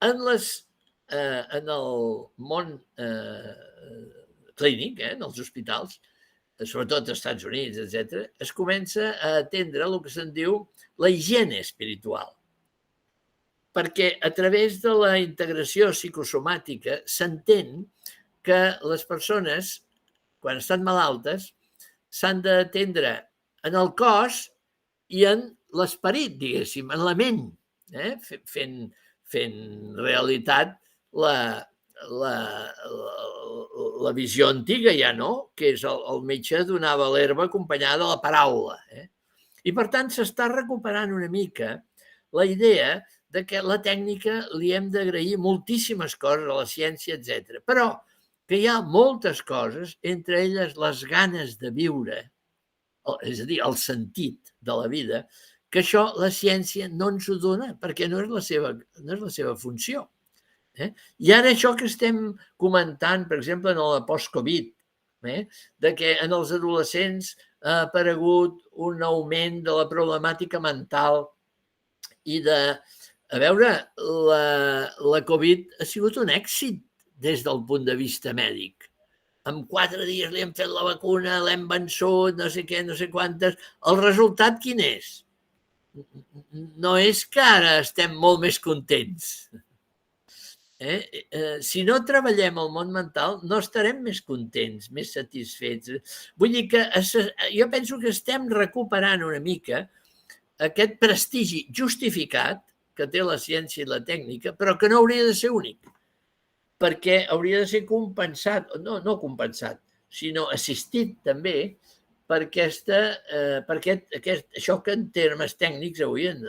en el món clínic, en els hospitals, sobretot als Estats Units, etc., es comença a atendre el que se'n diu la higiene espiritual. Perquè a través de la integració psicosomàtica s'entén que les persones, quan estan malaltes, s'han d'atendre en el cos i en l'esperit, diguéssim, en la ment, fent realitat la visió antiga ja, no? Que és el metge donava l'herba acompanyada de la paraula. I, per tant, s'està recuperant una mica la idea de que la tècnica li hem d'agrair moltíssimes coses a la ciència, etc. Però que hi ha moltes coses, entre elles les ganes de viure, és a dir, el sentit de la vida, que això la ciència no ens ho dona, perquè no és la seva funció. I ara això que estem comentant, per exemple, en la post-Covid, de que en els adolescents ha aparegut un augment de la problemàtica mental i de... A veure, la Covid ha sigut un èxit des del punt de vista mèdic. En 4 dies li hem fet la vacuna, l'hem vençut, no sé què, no sé quantes. El resultat quin és? No és que ara estem molt més contents. Si no treballem el món mental, no estarem més contents, més satisfets. Vull dir que jo penso que estem recuperant una mica aquest prestigi justificat que té la ciència i la tècnica, però que no hauria de ser únic, perquè hauria de ser compensat, no compensat, sinó assistit també per això que en termes tècnics avui en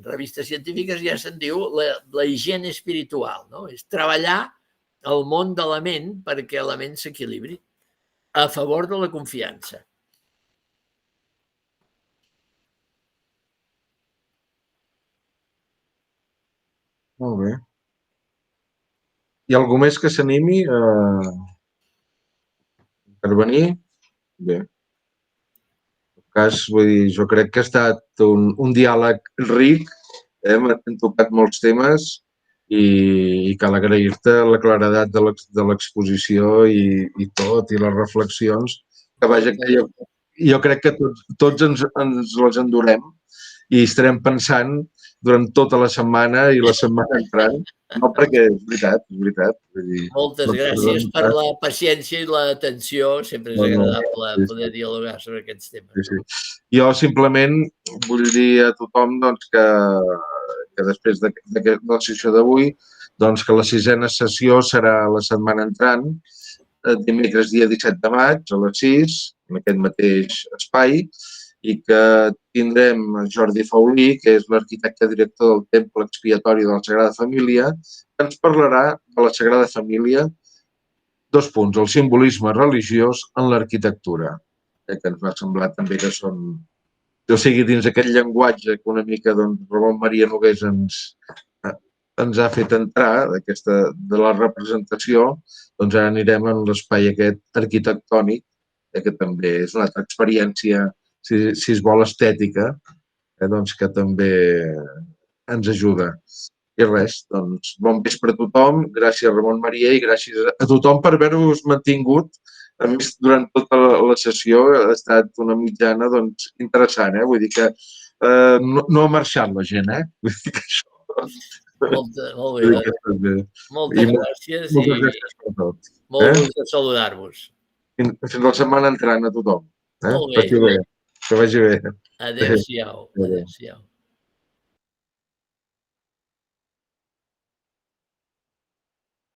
revistes científiques ja se'n diu la higiene espiritual, no? És treballar el món de la ment perquè la ment s'equilibri a favor de la confiança. Molt bé. Hi ha algú més que s'animi a intervenir? Bé. En tot cas, vull dir, jo crec que ha estat un diàleg ric, hem tocat molts temes i cal agrair-te la claredat de l'exposició i tot, i les reflexions, que vaja, que jo crec que tots ens les endurem i estarem pensant durant tota la setmana i la setmana entrant No, perquè és veritat, és veritat. Vull dir, Moltes no gràcies per podem- la paciència i l'atenció. Sempre és No, no, agradable sí, poder sí. dialogar sobre aquests temes. Sí, sí. Jo simplement vull dir a tothom doncs, que després de la sessió d'avui, doncs, que la 6a sessió serà la setmana entrant, dimecres dia 17 de maig a les 6, en aquest mateix espai, i que tindrem Jordi Faulí, que és l'arquitecte director del Temple Expiatori de la Sagrada Família, que ens parlarà de la Sagrada Família, 2 punts, el simbolisme religiós en l'arquitectura, que ens va semblar també que són, o sigui, dins aquest llenguatge que una mica doncs, Ramon Maria Nogués ens ha fet entrar de la representació, doncs ara anirem en l'espai aquest arquitectònic, que també és una altra experiència, si es vol, estètica, doncs que també ens ajuda. I res, doncs, bon vespre a tothom, gràcies Ramon Maria i gràcies a tothom per haver-vos mantingut. A més, durant tota la sessió ha estat una mitjana doncs, interessant, vull dir que no ha marxat la gent, Vull dir que això... Molt bé. Moltes gràcies i moltes gràcies per tot. molt gust de saludar-vos. Fins la setmana entrant a tothom. Molt bé. Que vagi bé. Adéu-siau. Adéu-siau.